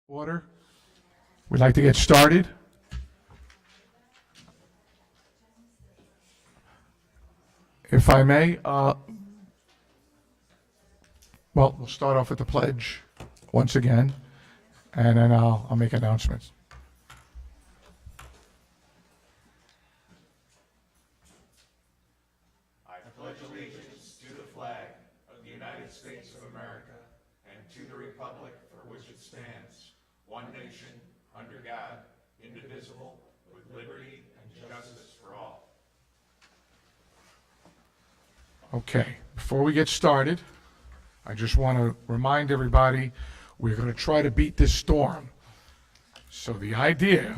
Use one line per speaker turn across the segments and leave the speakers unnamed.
Order. We'd like to get started. If I may, we'll start off with the pledge once again, and then I'll make announcements. Okay, before we get started, I just want to remind everybody, we're going to try to beat this storm. So the idea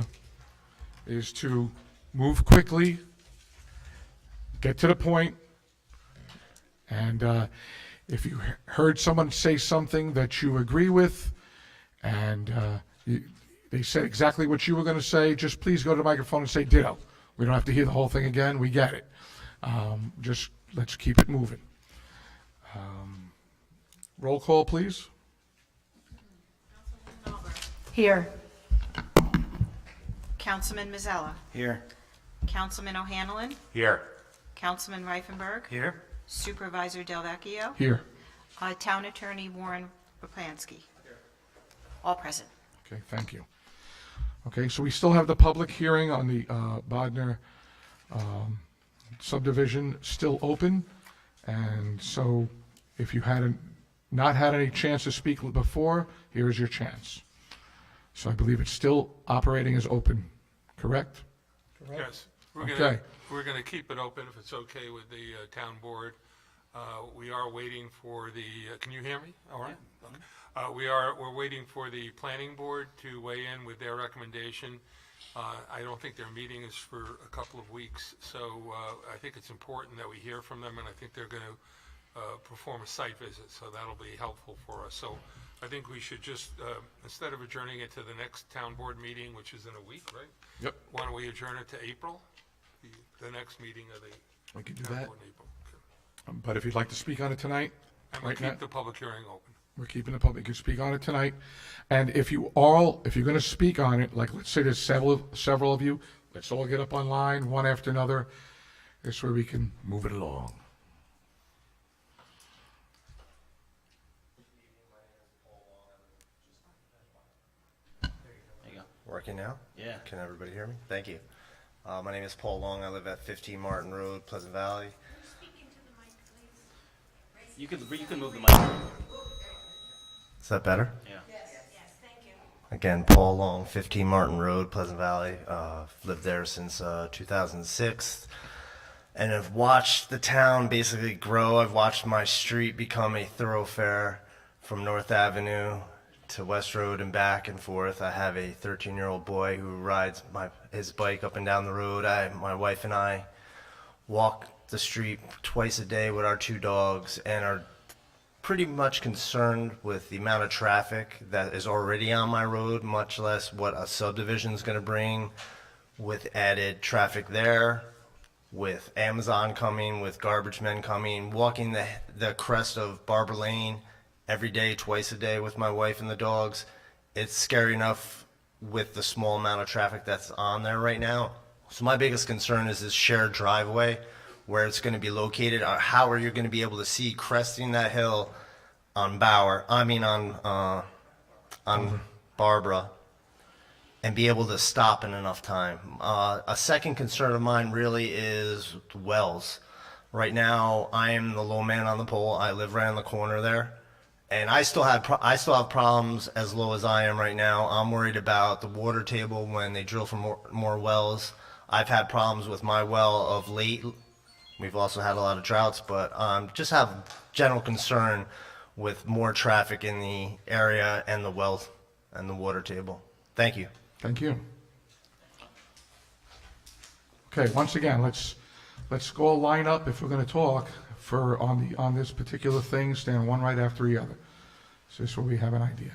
is to move quickly, get to the point, and if you heard someone say something that you agree with, and they said exactly what you were going to say, just please go to the microphone and say ditto. We don't have to hear the whole thing again. We get it. Just let's keep it moving. Roll call, please.
Here. Councilman Mazzella.
Here.
Councilman O'Hanlon.
Here.
Councilman Reifenberg.
Here.
Supervisor Del Vecchio.
Here.
Town Attorney Warren Raplansky. All present.
Okay, thank you. Okay, so we still have the public hearing on the Bodner subdivision still open, and so if you hadn't not had any chance to speak before, here's your chance. So I believe it's still operating as open, correct?
Yes,
Okay.
we're gonna keep it open if it's okay with the town board. We are waiting for the, can you hear me? All right. Okay. We're waiting for the planning board to weigh in with their recommendation. I don't think their meeting is for a couple of weeks, so I think it's important that we hear from them, and I think they're gonna perform a site visit, so that'll be helpful for us. So I think we should just, instead of adjourning it to the next town board meeting, which is in a week, right?
Yep.
Why don't we adjourn it to April, the next meeting of the
We can do
town
that.
board in April? Okay.
But if you'd like to speak on it tonight,
And we'll
right now,
keep the public hearing open.
we're keeping the public, you can speak on it tonight. And if you're going to speak on it, like let's say there's several of you, let's all get up online, one after another. This way we can move it along.
There you go. Working now?
Yeah.
Can everybody hear me? Thank you. My name is Paul Long. I live at 15 Martin Road, Pleasant Valley.
You can move the mic.
Is that better?
Yeah.
Again, Paul Long, 15 Martin Road, Pleasant Valley. Lived there since 2006. And I've watched the town basically grow. I've watched my street become a thoroughfare from North Avenue to West Road and back and forth. I have a 13-year-old boy who rides his bike up and down the road. My wife and I walk the street twice a day with our two dogs and are pretty much concerned with the amount of traffic that is already on my road, much less what a subdivision is going to bring with added traffic there, with Amazon coming, with garbage men coming, walking the crest of Barber Lane every day, twice a day with my wife and the dogs. It's scary enough with the small amount of traffic that's on there right now. So my biggest concern is this shared driveway, where it's going to be located. How are you going to be able to see cresting that hill on Barbara, and be able to stop in enough time? A second concern of mine really is wells. Right now, I am the low man on the pole. I live right on the corner there. And I still have problems as low as I am right now. I'm worried about the water table when they drill for more wells. I've had problems with my well of late. We've also had a lot of droughts, but just have general concern with more traffic in the area and the wells and the water table. Thank you.
Thank you. Okay, once again, let's go line up if we're going to talk on this particular thing. Stand one right after the other. So this way we have an idea.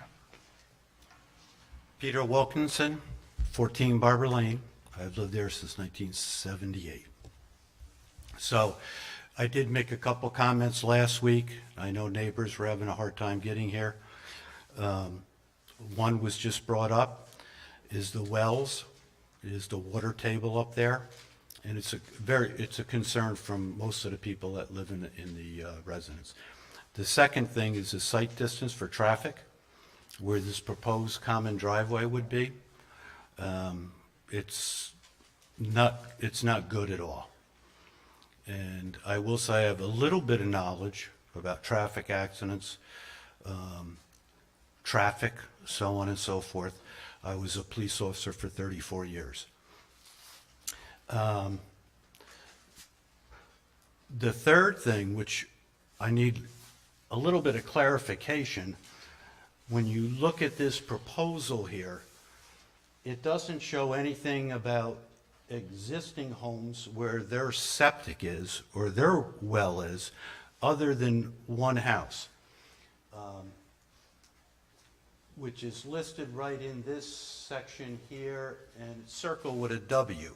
Peter Wilkinson, 14 Barber Lane. I've lived there since 1978. So I did make a couple comments last week. I know neighbors were having a hard time getting here. One was just brought up, is the wells, is the water table up there. And it's a concern from most of the people that live in the residence. The second thing is the sight distance for traffic, where this proposed common driveway would be. It's not good at all. And I will say I have a little bit of knowledge about traffic accidents, traffic, so on and so forth. I was a police officer for 34 years. The third thing, which I need a little bit of clarification, when you look at this proposal here, it doesn't show anything about existing homes where their septic is or their well is, other than one house, which is listed right in this section here and circled with a W.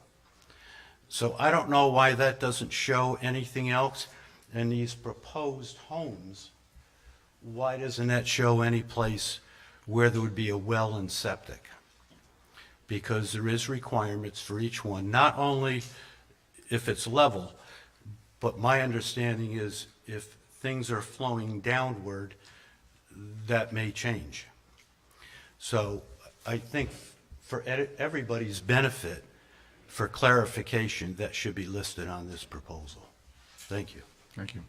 So I don't know why that doesn't show anything else. And these proposed homes, why doesn't that show any place where there would be a well and septic? Because there is requirements for each one, not only if it's level, but my understanding is if things are flowing downward, that may change. So I think for everybody's benefit, for clarification, that should be listed on this proposal. Thank you.
Thank you.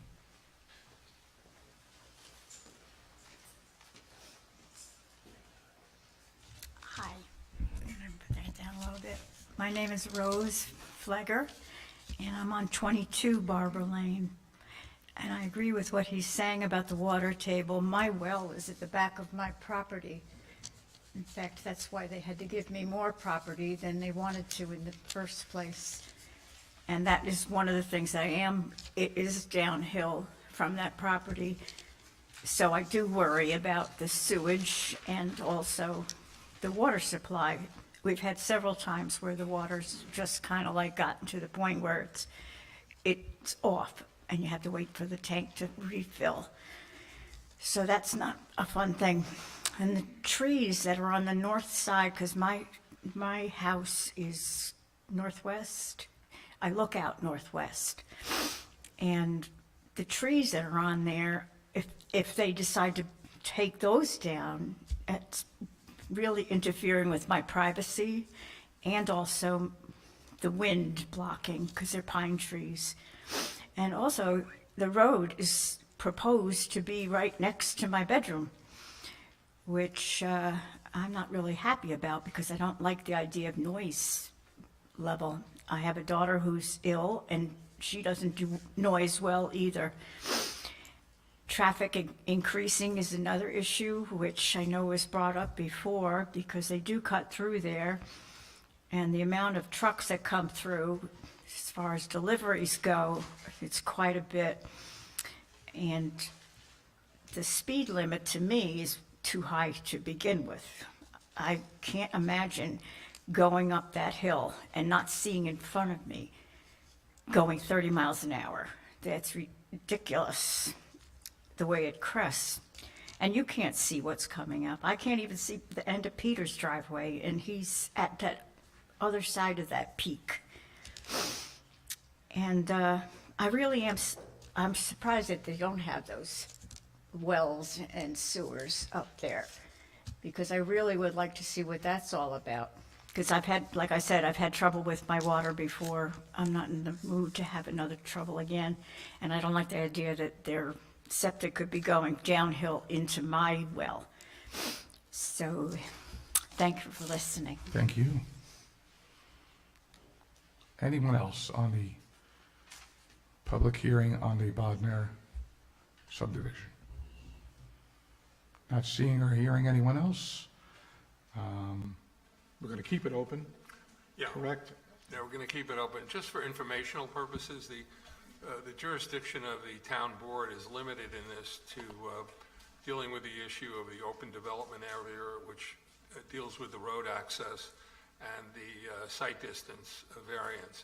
Hi. I'm gonna put that down a little bit. My name is Rose Flegger, and I'm on 22 Barber Lane. And I agree with what he's saying about the water table. My well is at the back of my property. In fact, that's why they had to give me more property than they wanted to in the first place. And that is one of the things it is downhill from that property. So I do worry about the sewage and also the water supply. We've had several times where the water's just kind of like gotten to the point where it's off and you have to wait for the tank to refill. So that's not a fun thing. And the trees that are on the north side, because my house is northwest, I look out northwest. And the trees that are on there, if they decide to take those down, it's really interfering with my privacy and also the wind blocking, because they're pine trees. And also, the road is proposed to be right next to my bedroom, which I'm not really happy about because I don't like the idea of noise level. I have a daughter who's ill and she doesn't do noise well either. Traffic increasing is another issue, which I know was brought up before because they do cut through there. And the amount of trucks that come through, as far as deliveries go, it's quite a bit. And the speed limit to me is too high to begin with. I can't imagine going up that hill and not seeing in front of me going 30 miles an hour. That's ridiculous, the way it crests. And you can't see what's coming up. I can't even see the end of Peter's driveway, and he's at that other side of that peak. And I really I'm surprised that they don't have those wells and sewers up there, because I really would like to see what that's all about. Because like I said, I've had trouble with my water before. I'm not in the mood to have another trouble again. And I don't like the idea that their septic could be going downhill into my well. So, thank you for listening.
Thank you. Anyone else on the public hearing on the Bodnar subdivision? Not seeing or hearing anyone else. We're going to keep it open,
Yeah.
correct?
Yeah, we're going to keep it open. Just for informational purposes, the jurisdiction of the town board is limited in this to dealing with the issue of the open development area, which deals with the road access and the site distance variance.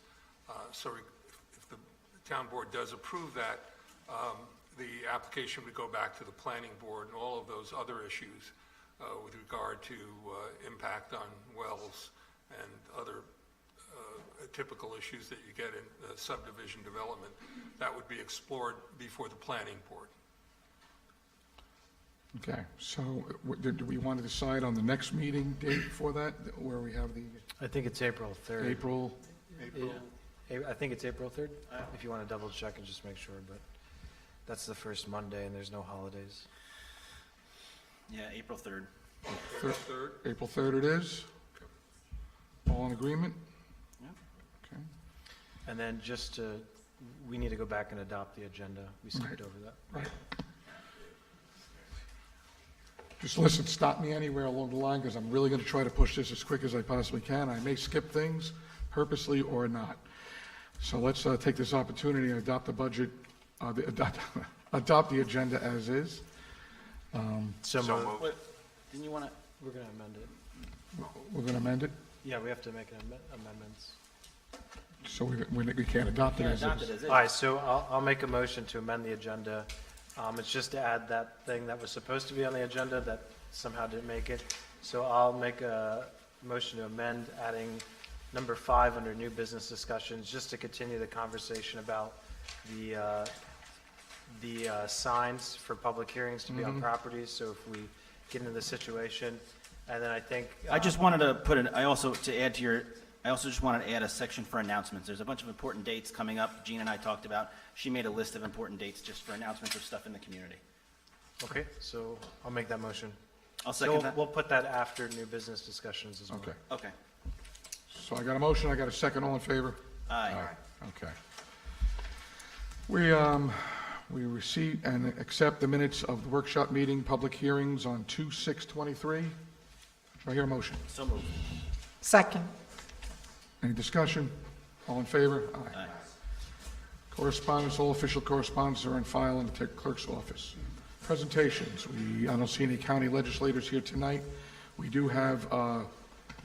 So if the town board does approve that, the application would go back to the planning board, and all of those other issues with regard to impact on wells and other typical issues that you get in subdivision development. That would be explored before the planning board.
Okay, so do we want to decide on the next meeting date for that, where we have the
I think it's April 3rd.
April?
I think it's April 3rd, if you want to double check and just make sure, but that's the first Monday and there's no holidays.
Yeah, April 3rd.
Third?
April 3rd it is? All in agreement?
Yeah.
Okay.
And then just to, we need to go back and adopt the agenda. We skipped
Right.
over that.
Right. Just listen, stop me anywhere along the line, because I'm really going to try to push this as quick as I possibly can. I may skip things purposely or not. So let's take this opportunity and adopt the budget, adopt the agenda as is.
So moved.
What, didn't you want to?
We're going to amend it.
We're going to amend it,
Yeah, we have to make amendments.
so we can't adopt it
Yeah,
as
adopt
is.
it as is.
All right, so I'll make a motion to amend the agenda. It's just to add that thing that was supposed to be on the agenda that somehow didn't make it. So I'll make a motion to amend, adding number 5 under new business discussions, just to continue the conversation about the signs for public hearings to be on properties. So if we get into the situation, and then I think.
I just wanted to put in, I also just wanted to add a section for announcements. There's a bunch of important dates coming up. Jean and I talked about. She made a list of important dates just for announcements of stuff in the community.
Okay, so I'll make that motion.
I'll
So
second that.
we'll put that after new business discussions as well.
Okay,
Okay.
so I got a motion, I got a second, all in favor?
Aye.
Okay. We receive and accept the minutes of the workshop meeting, public hearings on 2/6/23. Do I hear a motion?
So moved.
Second.
Any discussion? All in favor?
Aye.
Correspondence, all official correspondence are on file in the clerk's office. Presentations, I don't see any county legislators here tonight. We do have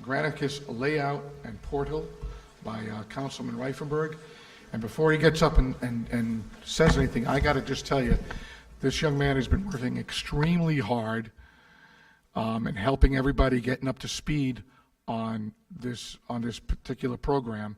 Granicus Layout and Portal by Councilman Reifenberg. And before he gets up and says anything, I got to just tell you, this young man has been working extremely hard and helping everybody getting up to speed on this particular program.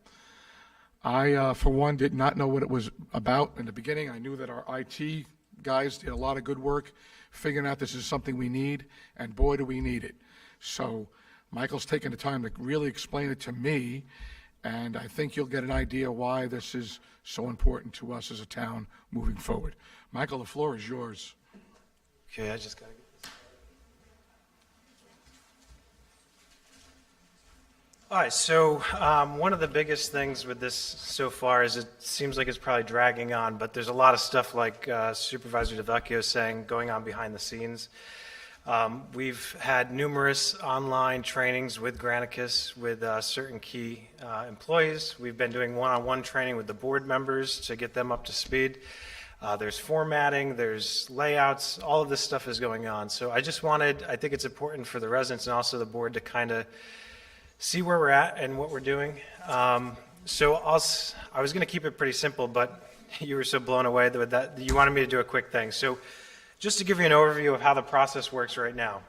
I, for one, did not know what it was about in the beginning. I knew that our IT guys did a lot of good work figuring out this is something we need, and boy, do we need it. So Michael's taken the time to really explain it to me, and I think you'll get an idea why this is so important to us as a town moving forward. Michael, the floor is yours.
Okay, I just got to get this. All right, so one of the biggest things with this so far is it seems like it's probably dragging on, but there's a lot of stuff like Supervisor DeVecchio saying going on behind the scenes. We've had numerous online trainings with Granicus with certain key employees. We've been doing one-on-one training with the board members to get them up to speed. There's formatting, there's layouts, all of this stuff is going on. So I think it's important for the residents and also the board to kind of see where we're at and what we're doing. So I was going to keep it pretty simple, but you were so blown away with that you wanted me to do a quick thing. So just to give you an overview of how the process works right now.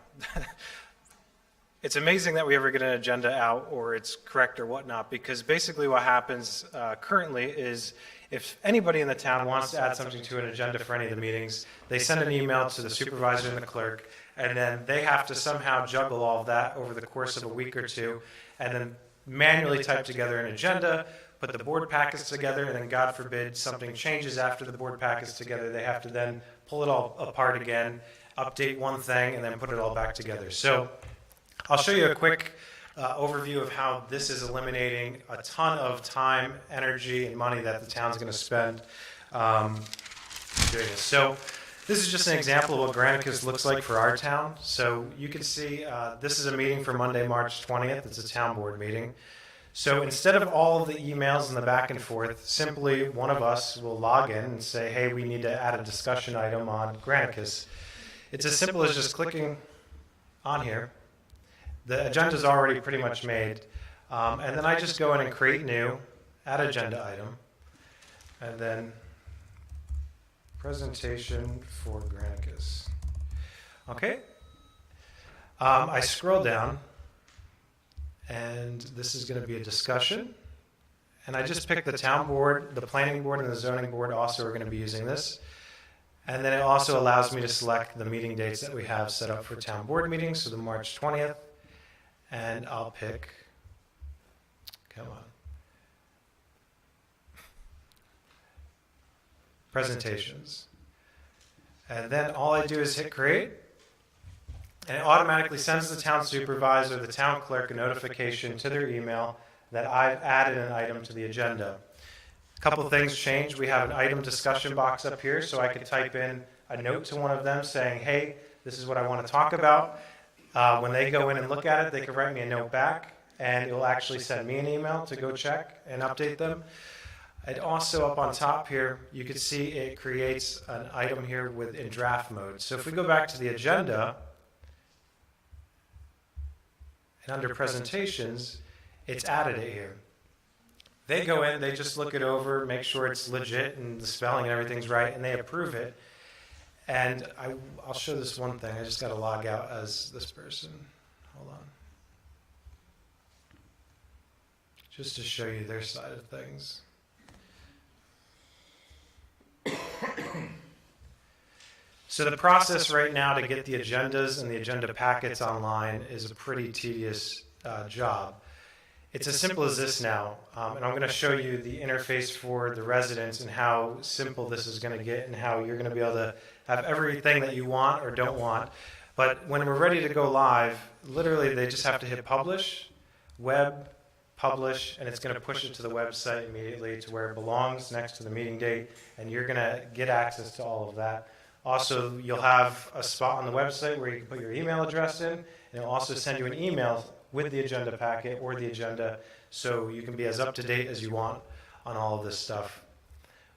It's amazing that we ever get an agenda out or it's correct or whatnot, because basically what happens currently is if anybody in the town wants to add something to an agenda for any of the meetings, they send an email to the supervisor and the clerk, and then they have to somehow juggle all of that over the course of a week or two, and then manually type together an agenda, put the board packets together, and then God forbid something changes after the board packets together, they have to then pull it all apart again, update one thing, and then put it all back together. So I'll show you a quick overview of how this is eliminating a ton of time, energy, and money that the town's going to spend doing this. So this is just an example of what Granicus looks like for our town. So you can see this is a meeting for Monday, March 20th. It's a town board meeting. So instead of all of the emails and the back and forth, simply one of us will log in and say, hey, we need to add a discussion item on Granicus. It's as simple as just clicking on here. The agenda's already pretty much made. And then I just go in and create new, add agenda item, and then presentation for Granicus. Okay? I scroll down, and this is going to be a discussion. And I just picked the town board, the planning board, and the zoning board also are going to be using this. And then it also allows me to select the meeting dates that we have set up for town board meetings, so the March 20th. And I'll pick, come on, presentations. And then all I do is hit create. And it automatically sends the town supervisor, the town clerk, a notification to their email that I've added an item to the agenda. A couple of things changed. We have an item discussion box up here, so I could type in a note to one of them saying, hey, this is what I want to talk about. When they go in and look at it, they can write me a note back, and it will actually send me an email to go check and update them. And also up on top here, you can see it creates an item here in draft mode. So if we go back to the agenda, and under presentations, it's added it here. They go in, they just look it over, make sure it's legit and the spelling and everything's right, and they approve it. And I'll show this one thing. I just got to log out as this person. Hold on. Just to show you their side of things. So the process right now to get the agendas and the agenda packets online is a pretty tedious job. It's as simple as this now, and I'm going to show you the interface for the residents and how simple this is going to get and how you're going to be able to have everything that you want or don't want. But when we're ready to go live, literally they just have to hit publish, web, publish, and it's going to push it to the website immediately to where it belongs next to the meeting date, and you're going to get access to all of that. Also, you'll have a spot on the website where you can put your email address in, and it'll also send you an email with the agenda packet or the agenda, so you can be as up to date as you want on all of this stuff.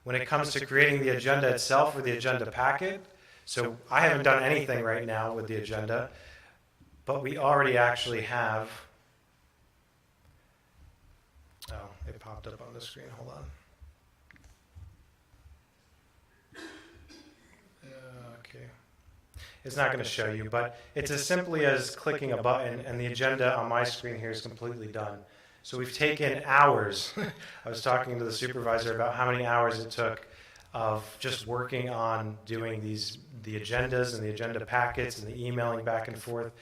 When it comes to creating the agenda itself or the agenda packet, so I haven't done anything right now with the agenda, but we already actually have, oh, it popped up on the screen, hold on. Okay. It's not going to show you, but it's as simply as clicking a button, and the agenda on my screen here is completely done. So we've taken hours. I was talking to the supervisor about how many hours it took of just working on doing the agendas and the agenda packets and the emailing back and forth.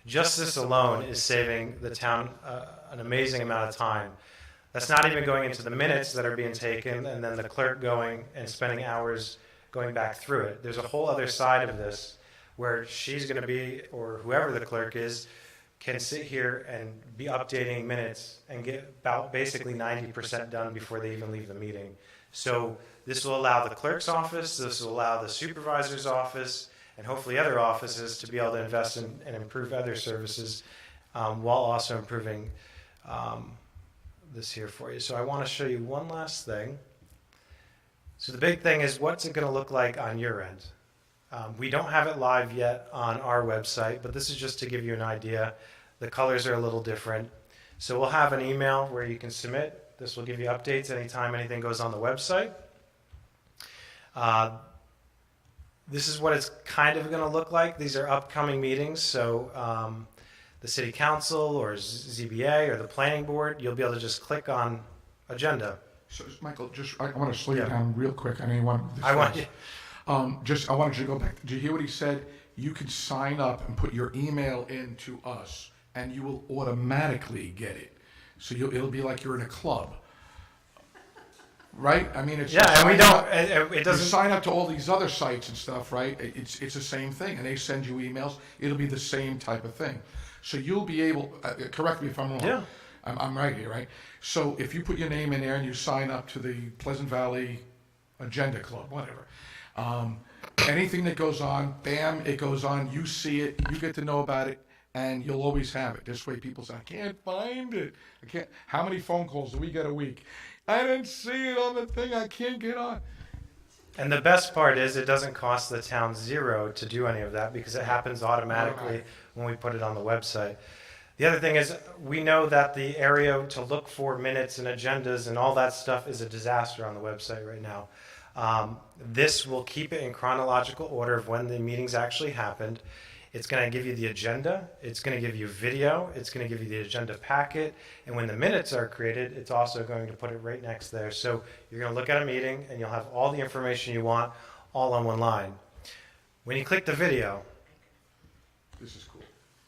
Just this alone is saving the town an amazing amount of time. That's not even going into the minutes that are being taken and then the clerk going and spending hours going back through it. There's a whole other side of this where she's going to be, or whoever the clerk is, can sit here and be updating minutes and get about basically 90% done before they even leave the meeting. So this will allow the clerk's office, this will allow the supervisor's office, and hopefully other offices to be able to invest in and improve other services while also improving this here for you. So I want to show you one last thing. So the big thing is, what's it going to look like on your end? We don't have it live yet on our website, but this is just to give you an idea. The colors are a little different. So we'll have an email where you can submit. This will give you updates anytime anything goes on the website. This is what it's kind of going to look like. These are upcoming meetings, so the city council or ZBA or the planning board, you'll be able to just click on agenda.
So, Michael, I want to slow you
Yeah.
down real quick. I know you want this
I want
fast.
you.
I wanted you to go back. Did you hear what he said? You can sign up and put your email in to us, and you will automatically get it. So it'll be like you're in a club, right? I mean, it's
Yeah, and we
sign
don't.
up-
It
You
doesn't.
sign up to all these other sites and stuff, right? It's the same thing, and they send you emails. It'll be the same type of thing. So you'll be able. Correct me if I'm wrong.
Yeah.
I'm right here, right? So if you put your name in there and you sign up to the Pleasant Valley Agenda Club, whatever, anything that goes on, bam, it goes on. You see it, you get to know about it, and you'll always have it. This way, people say, "I can't find it. I can't." How many phone calls do we get a week? I didn't see it on the thing. I can't get on.
And the best part is, it doesn't cost the town zero to do any of that because it happens automatically when we put it on the website. The other thing is, we know that the area to look for minutes and agendas and all that stuff is a disaster on the website right now. This will keep it in chronological order of when the meetings actually happened. It's going to give you the agenda, it's going to give you video, it's going to give you the agenda packet, and when the minutes are created, it's also going to put it right next there. So you're going to look at a meeting and you'll have all the information you want all on one line. When you click the video,
This is cool.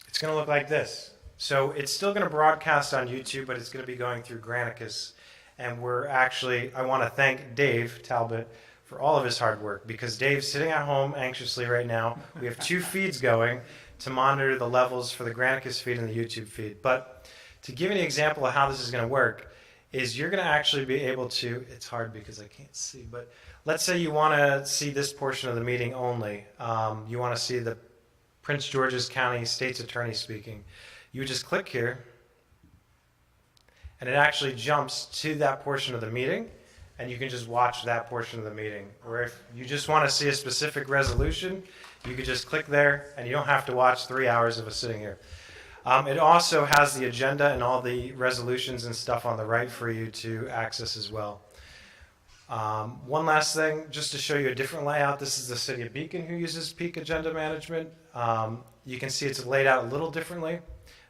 it's going to look like this. So it's still going to broadcast on YouTube, but it's going to be going through Granicus. And I want to thank Dave Talbot for all of his hard work, because Dave's sitting at home anxiously right now. We have 2 feeds going to monitor the levels for the Granicus feed and the YouTube feed. But to give you an example of how this is going to work, is you're going to actually be able to, it's hard because I can't see, but let's say you want to see this portion of the meeting only. You want to see the Prince George's County State's Attorney speaking. You just click here, and it actually jumps to that portion of the meeting, and you can just watch that portion of the meeting. Or if you just want to see a specific resolution, you could just click there, and you don't have to watch 3 hours of us sitting here. It also has the agenda and all the resolutions and stuff on the right for you to access as well. One last thing, just to show you a different layout. This is the City of Beacon who uses Peak Agenda Management. You can see it's laid out a little differently.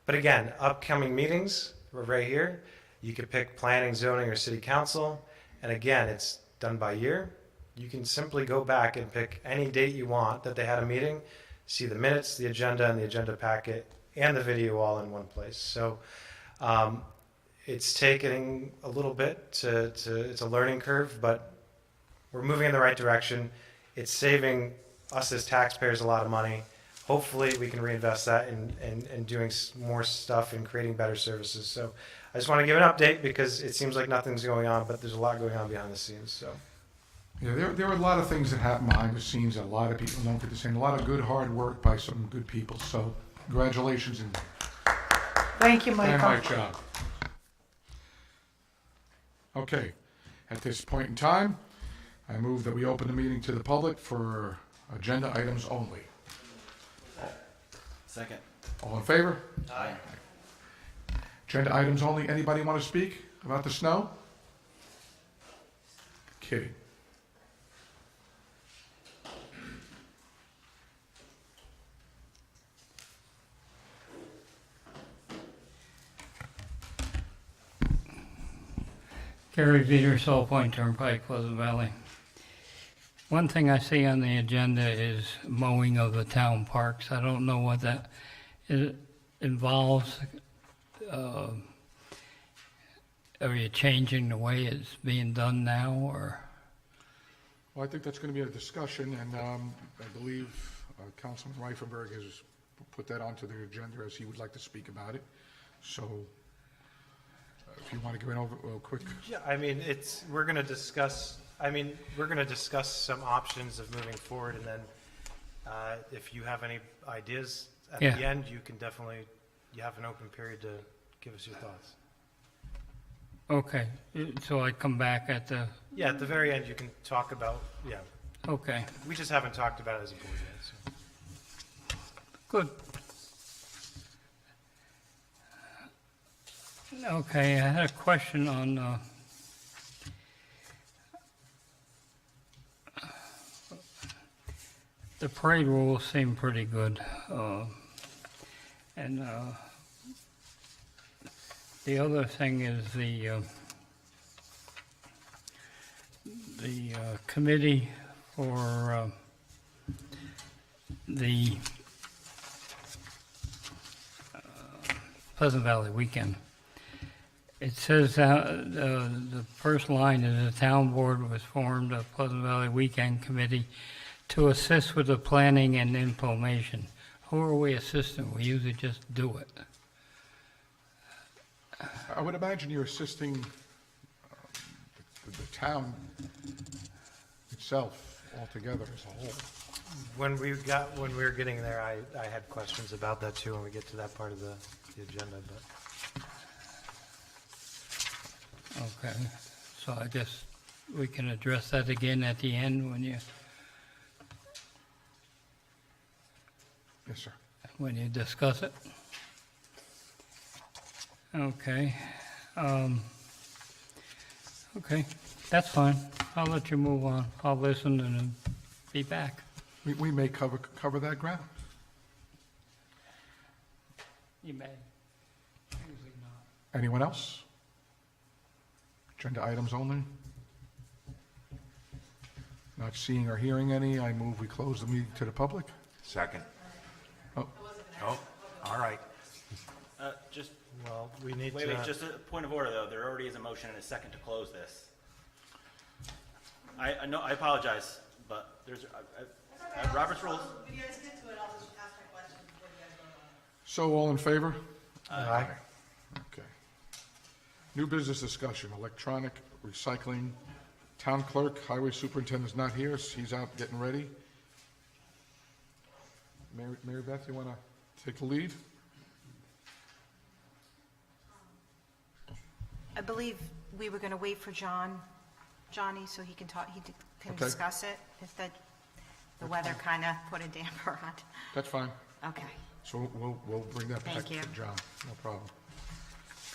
But again, upcoming meetings are right here. You could pick planning, zoning, or city council. And again, it's done by year. You can simply go back and pick any date you want that they had a meeting, see the minutes, the agenda, and the agenda packet, and the video all in one place. So it's taking a little bit it's a learning curve, but we're moving in the right direction. It's saving us as taxpayers a lot of money. Hopefully we can reinvest that in doing more stuff and creating better services. So I just want to give an update because it seems like nothing's going on, but there's a lot going on behind the scenes. So
Yeah, there are a lot of things that happen behind the scenes that a lot of people don't get to see, and a lot of good hard work by some good people. So congratulations and
Thank you, Michael.
nice job. Okay, at this point in time, I move that we open the meeting to the public for agenda items only.
Second.
All in favor? Aye. Agenda items only. Anybody want to speak about the snow? Kidding.
Gary Veter, Soul Point Turnpike, Pleasant Valley. One thing I see on the agenda is mowing of the town parks. I don't know what that involves. Are you changing the way it's being done now, or?
Well, I think that's going to be a discussion, and I believe Councilman Reifenberg has put that onto the agenda as he would like to speak about it. So if you want to go in over a quick.
yeah, I mean, we're going to discuss some options of moving forward, and then if you have any ideas at
Yeah.
the end, you have an open period to give us your thoughts.
Okay, so I come back at the,
Yeah, at the very end, you can talk about,
okay,
we just haven't talked about it as a board yet, so.
good. Okay, I had a question on, the parade rules seem pretty good, and, the other thing is the committee for, the Pleasant Valley weekend. It says, the first line is the town board was formed, a Pleasant Valley Weekend Committee, to assist with the planning and implementation. Who are we assisting? We usually just do it.
I would imagine you're assisting the town itself altogether as a whole.
When we were getting there, I had questions about that too when we get to that part of the agenda, but.
Okay, so I guess we can address that again at the end
Yes, sir.
when you discuss it. Okay, okay, that's fine. I'll let you move on. I'll listen and then be back.
We may cover that ground.
You may. Usually not.
Anyone else? Agenda items only? Not seeing or hearing any, I move we close the meeting to the public.
Second.
Oh.
Oh, all right.
Just,
Well, we need
wait,
to,
just a point of order, though. There already is a motion and a second to close this. I know, I apologize, but there's, Robert's rules.
So all in favor?
Aye.
Okay. New business discussion, electronic recycling. Town clerk, highway superintendent's not here, he's out getting ready. Mary Beth, you want to take the lead?
I believe we were going to wait for Johnny, so he can talk, can
Okay.
discuss it, if the weather kind of put a damper on.
That's fine.
Okay.
So we'll bring that back
Thank
to
you.
John, no problem.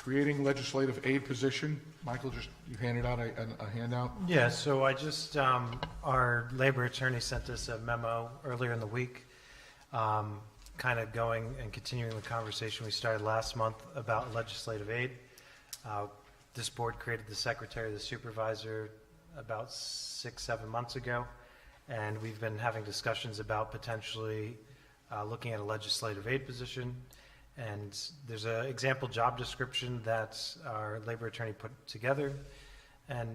Creating legislative aid position, Michael, just, you handed out a handout?
yeah, so I just, our labor attorney sent us a memo earlier in the week, kind of going and continuing the conversation we started last month about legislative aid. This board created the secretary, the supervisor about 6-7 months ago, and we've been having discussions about potentially looking at a legislative aid position. And there's an example job description that our labor attorney put together. And,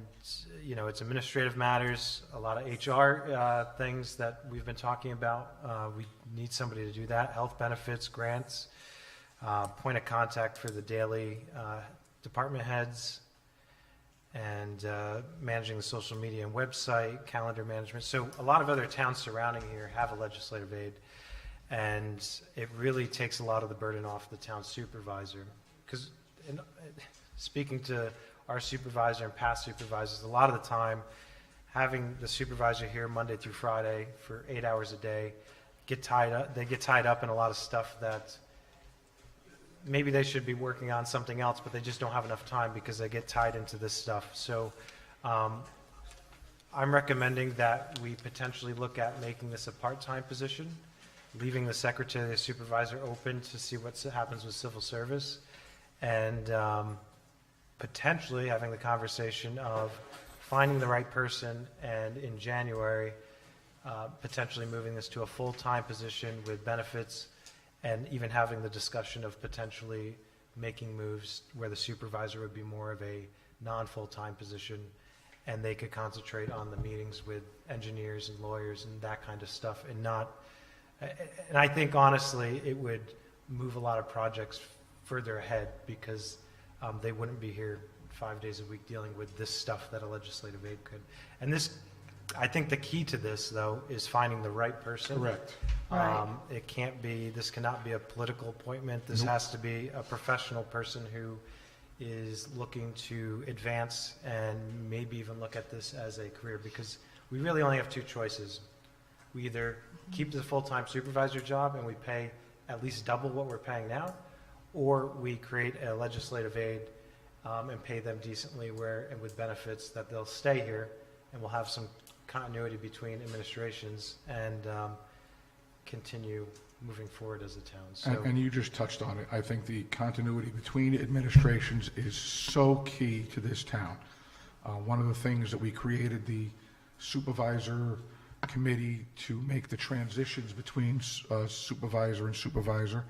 you know, it's administrative matters, a lot of HR things that we've been talking about. We need somebody to do that, health benefits, grants, point of contact for the daily department heads, and managing the social media and website, calendar management. So a lot of other towns surrounding here have a legislative aid. And it really takes a lot of the burden off the town supervisor. Because speaking to our supervisor and past supervisors, a lot of the time, having the supervisor here Monday through Friday for 8 hours a day, they get tied up in a lot of stuff that maybe they should be working on something else, but they just don't have enough time because they get tied into this stuff. So I'm recommending that we potentially look at making this a part-time position, leaving the secretary, the supervisor open to see what happens with civil service, and potentially having the conversation of finding the right person, and in January, potentially moving this to a full-time position with benefits, and even having the discussion of potentially making moves where the supervisor would be more of a non-full-time position, and they could concentrate on the meetings with engineers and lawyers and that kind of stuff, and not. And I think honestly, it would move a lot of projects further ahead because they wouldn't be here 5 days a week dealing with this stuff that a legislative aid could. And this, I think the key to this, though, is finding the right person.
Correct.
It can't be, this cannot be a political appointment. This has to be a professional person who is looking to advance and maybe even look at this as a career, because we really only have two choices. We either keep the full-time supervisor job and we pay at least double what we're paying now, or we create a legislative aid and pay them decently and with benefits that they'll stay here, and we'll have some continuity between administrations and continue moving forward as a town. So,
And you just touched on it. I think the continuity between administrations is so key to this town. One of the things that we created the supervisor committee to make the transitions between supervisor and supervisor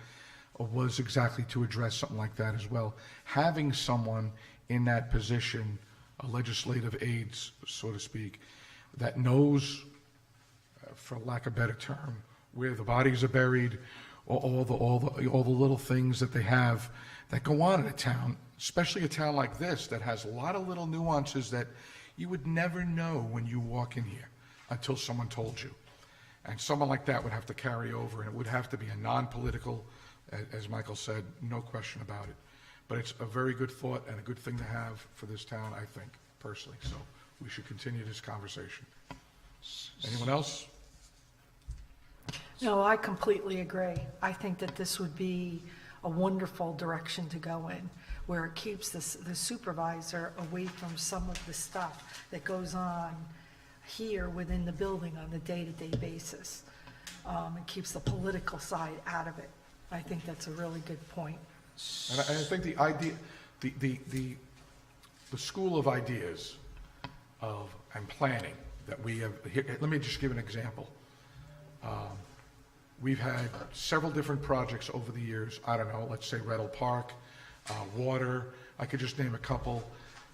was exactly to address something like that as well. Having someone in that position, a legislative aid, so to speak, that knows, for lack of a better term, where the bodies are buried, or all the little things that they have that go on in a town, especially a town like this that has a lot of little nuances that you would never know when you walk in here until someone told you. And someone like that would have to carry over, and it would have to be a non-political, as Michael said, no question about it. But it's a very good thought and a good thing to have for this town, I think, personally. So we should continue this conversation. Anyone else?
No, I completely agree. I think that this would be a wonderful direction to go in, where it keeps the supervisor away from some of the stuff that goes on here within the building on a day-to-day basis. It keeps the political side out of it. I think that's a really good point.
And I think the idea, the school of ideas and planning that we have, here, let me just give an example. We've had several different projects over the years, I don't know, let's say Redell Park, water, I could just name a couple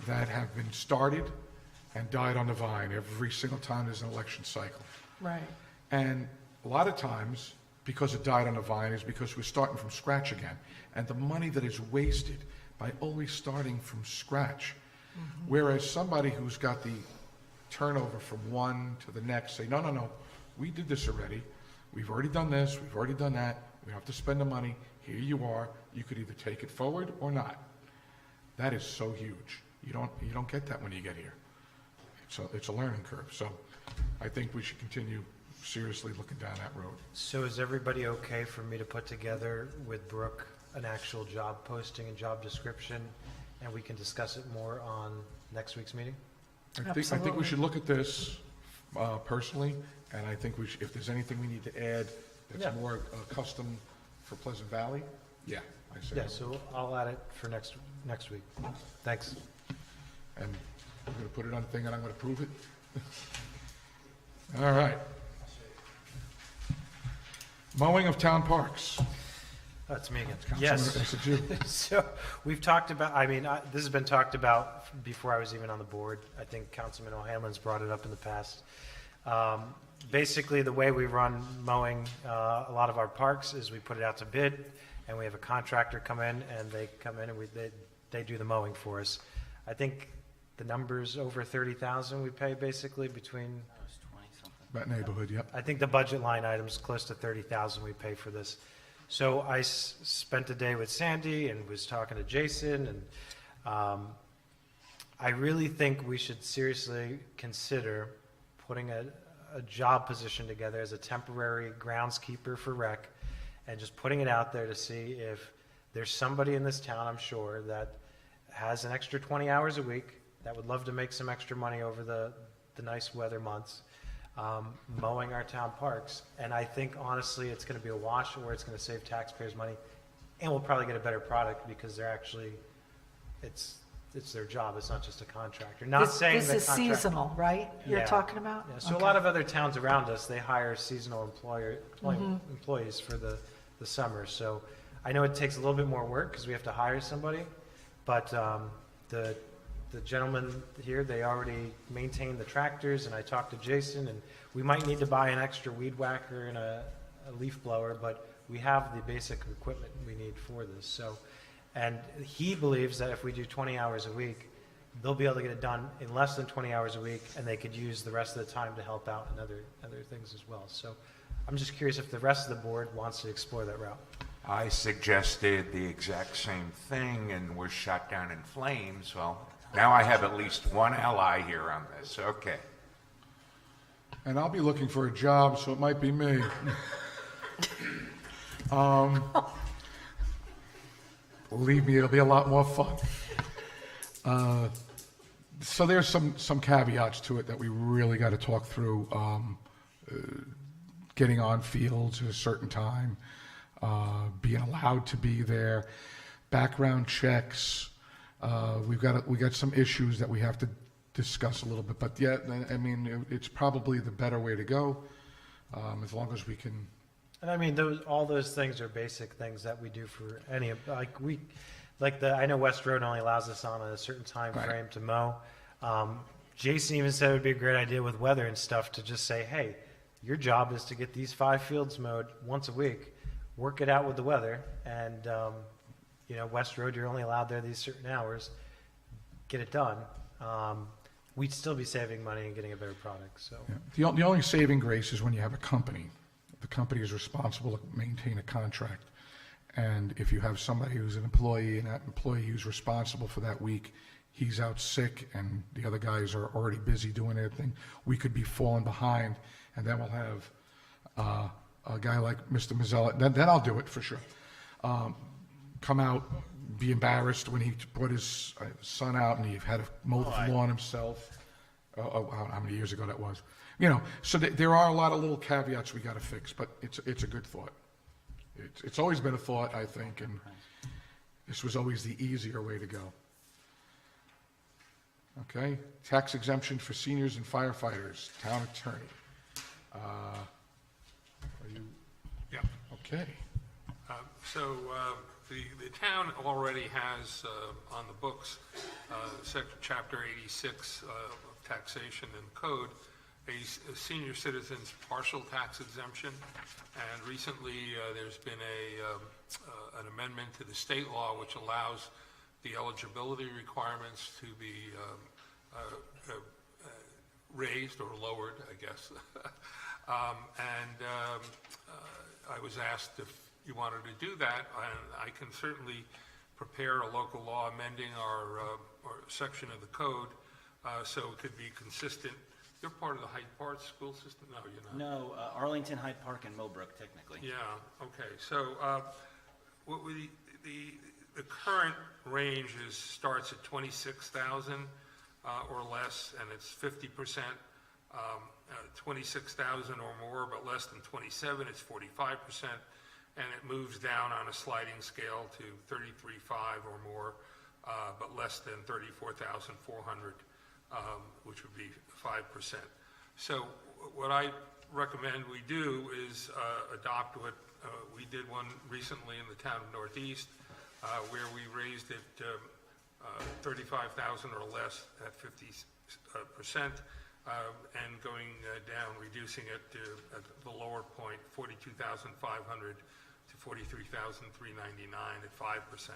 that have been started and died on the vine every single time there's an election cycle.
Right.
And a lot of times, because it died on the vine, is because we're starting from scratch again. And the money that is wasted by always starting from scratch. Whereas somebody who's got the turnover from one to the next, say, no, no, no, we did this already. We've already done this, we've already done that. We don't have to spend the money. Here you are. You could either take it forward or not. That is so huge. You don't get that when you get here. It's a learning curve. So I think we should continue seriously looking down that road.
So is everybody okay for me to put together with Brooke an actual job posting and job description, and we can discuss it more on next week's meeting?
I think we should look at this personally, and I think if there's anything we need to add
Yeah.
that's more custom for Pleasant Valley, yeah, I say.
Yeah, so I'll add it for next week. Thanks.
And I'm going to put it on the thing and I'm going to prove it. All right. Mowing of town parks.
That's me again.
Councilman,
Yes.
it's you.
So we've talked about, this has been talked about before I was even on the board. I think Councilman O'Hanlon's brought it up in the past. Basically, the way we run mowing a lot of our parks is we put it out to bid, and we have a contractor come in, and they come in and they do the mowing for us. I think the number's over 30,000 we pay basically between,
That was 20-something.
That neighborhood, yep.
I think the budget line item's close to 30,000 we pay for this. So I spent a day with Sandy and was talking to Jason, and I really think we should seriously consider putting a job position together as a temporary groundskeeper for rec, and just putting it out there to see if there's somebody in this town, I'm sure, that has an extra 20 hours a week, that would love to make some extra money over the nice weather months, mowing our town parks. And I think honestly, it's gonna be a wash, or it's gonna save taxpayers money, and we'll probably get a better product because they're actually, it's their job, it's not just a contractor. Not saying that
This is
contract-
seasonal, right? You're
Yeah.
talking about?
Yeah, so a
Okay.
lot of other towns around us, they hire seasonal employees for the summer. So I know it takes a little bit more work because we have to hire somebody, but the gentleman here, they already maintain the tractors, and I talked to Jason, and we might need to buy an extra weed whacker and a leaf blower, but we have the basic equipment we need for this. So, and he believes that if we do 20 hours a week, they'll be able to get it done in less than 20 hours a week, and they could use the rest of the time to help out in other things as well. So I'm just curious if the rest of the board wants to explore that route.
I suggested the exact same thing and was shot down in flames. Well, now I have at least one ally here on this. Okay.
And I'll be looking for a job, so it might be me. Believe me, it'll be a lot more fun. So there's some caveats to it that we really got to talk through. Getting on fields at a certain time, being allowed to be there, background checks. We got some issues that we have to discuss a little bit, but yeah, I mean, it's probably the better way to go, as long as we can.
And I mean, all those things are basic things that we do for any, I know West Road only allows us on a certain time
Right.
frame to mow. Jason even said it would be a great idea with weather and stuff to just say, hey, your job is to get these 5 fields mowed once a week, work it out with the weather, and, West Road, you're only allowed there these certain hours, get it done. We'd still be saving money and getting a better product, so.
Yeah. The only saving grace is when you have a company. The company is responsible to maintain a contract. And if you have somebody who's an employee and that employee who's responsible for that week, he's out sick and the other guys are already busy doing their thing, we could be falling behind, and then we'll have a guy like Mr. Mazzella, then I'll do it for sure. Come out, be embarrassed when he brought his son out and he had to mow the lawn himself. How many years ago that was? So there are a lot of little caveats we got to fix, but it's a good thought. It's always been a thought, I think, and this was always the easier way to go. Okay, tax exemption for seniors and firefighters, town attorney. Are you,
Yeah.
okay,
So the town already has on the books, Chapter 86 of taxation and code, a senior citizen's partial tax exemption. And recently, there's been an amendment to the state law which allows the eligibility requirements to be raised or lowered, I guess. I was asked if you wanted to do that, and I can certainly prepare a local law amending our section of the code so it could be consistent. You're part of the Hyde Park school system? No, you're not.
No, Arlington, Hyde Park, and Millbrook, technically.
Yeah, okay, so the current range starts at 26,000 or less, and it's 50%. 26,000 or more, but less than 27, it's 45%, and it moves down on a sliding scale to 33.5 or more, but less than 34,400, which would be 5%. So what I recommend we do is adopt what we did one recently in the town of Northeast, where we raised it 35,000 or less at 50%. And going down, reducing it to at the lower point, 42,500 to 43,399 at 5%.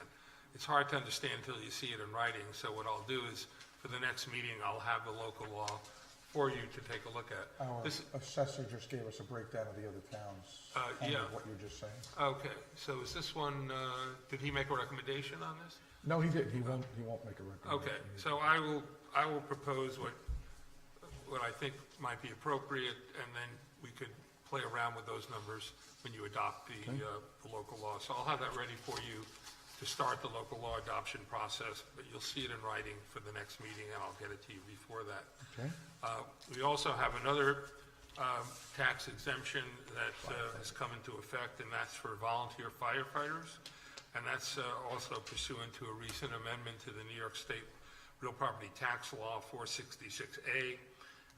It's hard to understand until you see it in writing, so what I'll do is, for the next meeting, I'll have the local law for you to take a look at.
our
This-
assessor just gave us a breakdown of the other towns,
yeah.
what you're just saying.
Okay, so is this one, did he make a recommendation on this?
No, he didn't, he won't make a recommendation.
Okay, so I will propose what I think might be appropriate, and then we could play around with those numbers when you adopt the local law. So I'll have that ready for you to start the local law adoption process, but you'll see it in writing for the next meeting, and I'll get it to you before that.
Okay.
We also have another tax exemption that has come into effect, and that's for volunteer firefighters. And that's also pursuant to a recent amendment to the New York State Real Property Tax Law 466A.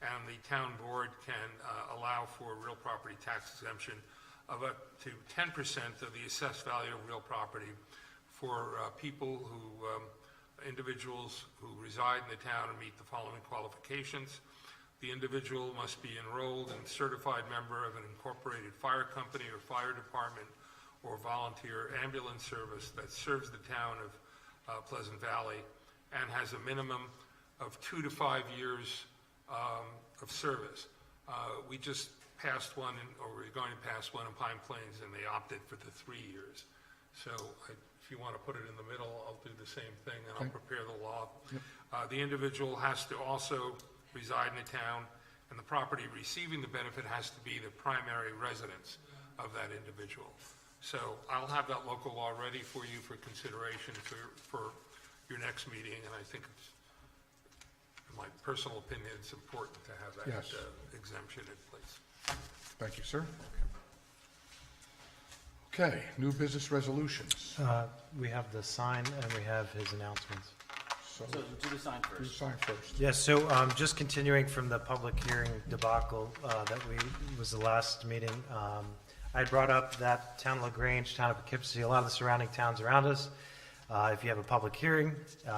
And the town board can allow for real property tax exemption of up to 10% of the assessed value of real property for people individuals who reside in the town and meet the following qualifications. The individual must be enrolled and certified member of an incorporated fire company or fire department or volunteer ambulance service that serves the town of Pleasant Valley and has a minimum of 2 to 5 years of service. We just passed one, or we're going to pass one in Pine Plains, and they opted for the 3 years. So if you want to put it in the middle, I'll do the same thing, and I'll prepare the law. The individual has to also reside in the town, and the property receiving the benefit has to be the primary residence of that individual. So I'll have that local law ready for you for consideration for your next meeting, and I think it's, in my personal opinion, it's important to have that
Yes.
exemption in place.
Thank you, sir. Okay, new business resolutions.
We have the sign and we have his announcements.
So,
So do the sign
you
first.
sign first.
Yes, so just continuing from the public hearing debacle was the last meeting. I had brought up that town of LaGrange, town of Poughkeepsie, a lot of the surrounding towns around us, if you have a public hearing,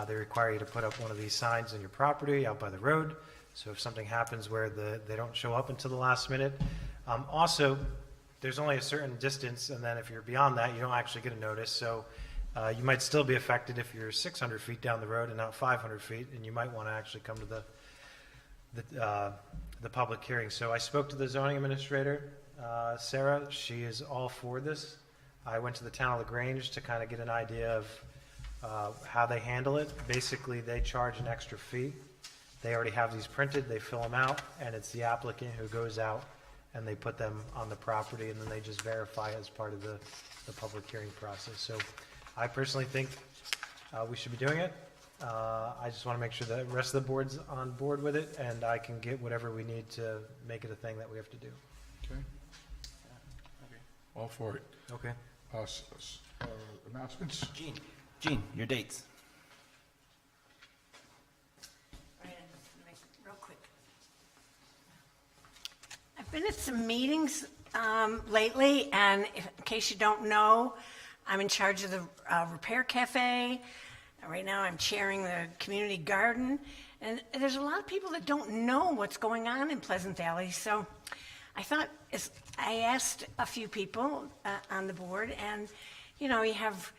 they require you to put up one of these signs on your property out by the road. So if something happens where they don't show up until the last minute. Also, there's only a certain distance, and then if you're beyond that, you don't actually get a notice. So you might still be affected if you're 600 feet down the road and not 500 feet, and you might want to actually come to the public hearing. So I spoke to the zoning administrator, Sarah. She is all for this. I went to the town of LaGrange to kind of get an idea of how they handle it. Basically, they charge an extra fee. They already have these printed, they fill them out, and it's the applicant who goes out and they put them on the property, and then they just verify as part of the public hearing process. So I personally think we should be doing it. I just want to make sure that the rest of the board's on board with it, and I can get whatever we need to make it a thing that we have to do.
Okay, all for it.
Okay.
announcements?
Gene, your dates.
Real quick. I've been at some meetings lately, and in case you don't know, I'm in charge of the Repair Cafe. Right now, I'm chairing the community garden, and there's a lot of people that don't know what's going on in Pleasant Valley, so I thought, I asked a few people on the board, and, you know, you have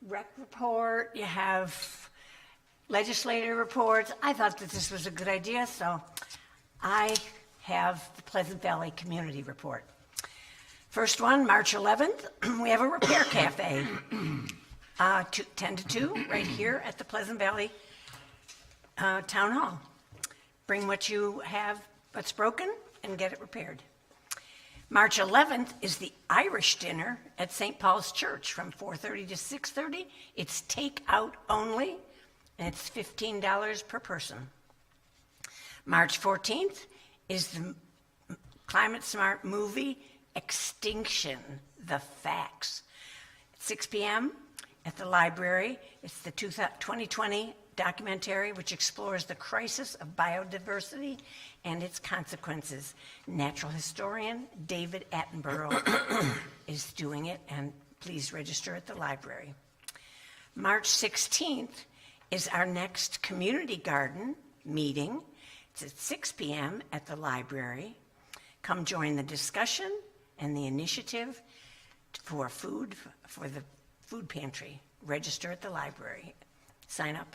rec report, you have legislative reports. I thought that this was a good idea, so I have the Pleasant Valley Community Report. First one, March 11th, we have a repair cafe, 10 to 2, right here at the Pleasant Valley Town Hall. Bring what you have, what's broken, and get it repaired. March 11th is the Irish dinner at St. Paul's Church from 4:30 to 6:30. It's takeout only, and it's $15 per person. March 14th is the Climate Smart movie Extinction, The Facts. At 6 p.m. at the library, it's the 2020 documentary which explores the crisis of biodiversity and its consequences. Natural historian David Attenborough is doing it, and please register at the library. March 16th is our next community garden meeting. It's at 6 p.m. at the library. Come join the discussion and the initiative for food, for the food pantry. Register at the library. Sign up.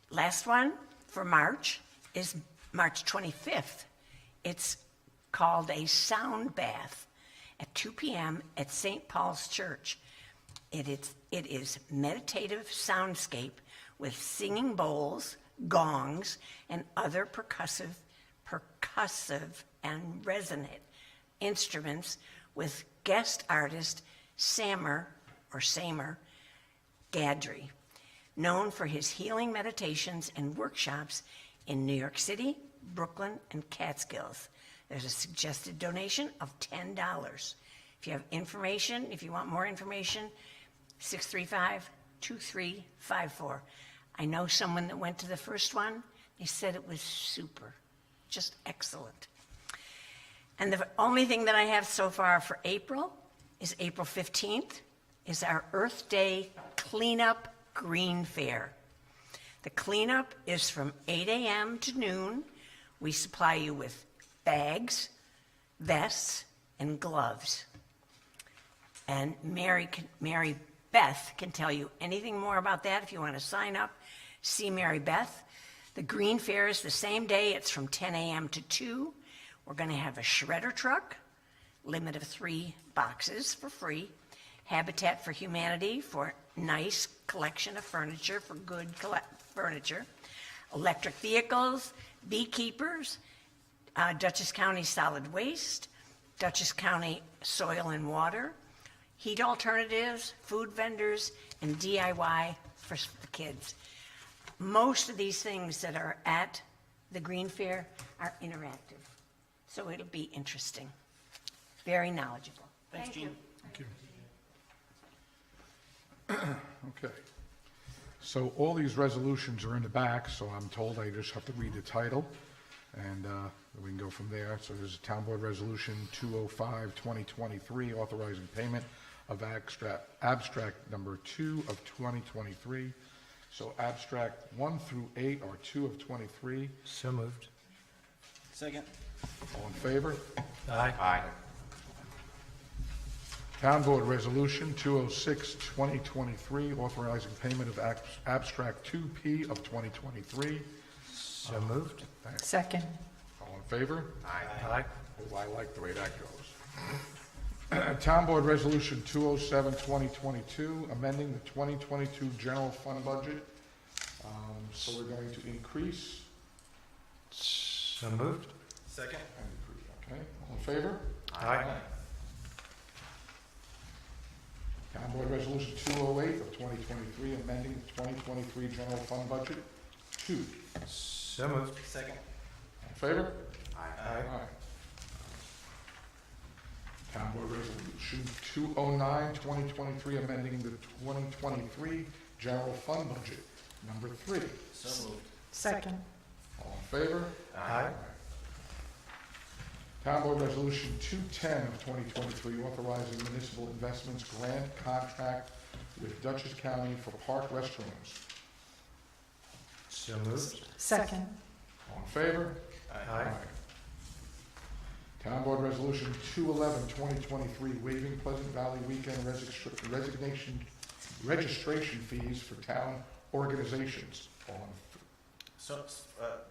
Last one for March is March 25th. It's called a sound bath at 2 p.m. at St. Paul's Church. It is meditative soundscape with singing bowls, gongs, and other percussive and resonant instruments with guest artist Samer Gadry, known for his healing meditations and workshops in New York City, Brooklyn, and Catskills. There's a suggested donation of $10. If you have information, if you want more information, 635-2354. I know someone that went to the first one. They said it was super, just excellent. And the only thing that I have so far for April is April 15th is our Earth Day Cleanup Green Fair. The cleanup is from 8 a.m. to noon. We supply you with bags, vests, and gloves. And Mary Beth can tell you anything more about that. If you want to sign up, see Mary Beth. The Green Fair is the same day. It's from 10 a.m. to 2. We're going to have a shredder truck, limit of 3 boxes for free, Habitat for Humanity for nice collection of furniture, for good furniture, electric vehicles, beekeepers, Dutchess County Solid Waste, Dutchess County Soil and Water, heat alternatives, food vendors, and DIY for the kids. Most of these things that are at the Green Fair are interactive, so it'll be interesting. Very knowledgeable.
Thanks, Gene.
Thank you. Okay. So all these resolutions are in the back, so I'm told I just have to read the title, and we can go from there. So there's a Town Board Resolution 205-2023, authorizing payment of abstract number 2 of 2023. So abstract 1 through 8 are 2 of 23.
So moved.
Second.
All in favor?
Aye.
Aye.
Town Board Resolution 206-2023, authorizing payment of abstract 2P of 2023.
So moved.
Second.
All in favor?
Aye.
Oh, I like the way that goes. Town Board Resolution 207-2022, amending the 2022 general fund budget. So we're going to increase.
So moved.
Second.
Okay, all in favor?
Aye.
Town Board Resolution 208 of 2023, amending the 2023 general fund budget. 2.
So moved.
Second.
All in favor?
Aye.
Town Board Resolution Resolution 209, 2023, amending the 2023 general fund budget. Number 3.
So moved.
Second.
All in favor?
Aye.
Town Board Resolution 210 of 2023, authorizing municipal investments grant contract with Dutchess County for park restrooms.
So moved.
Second.
All in favor?
Aye.
Town Board Resolution 211, 2023, waiving Pleasant Valley weekend registration fees for town organizations. All in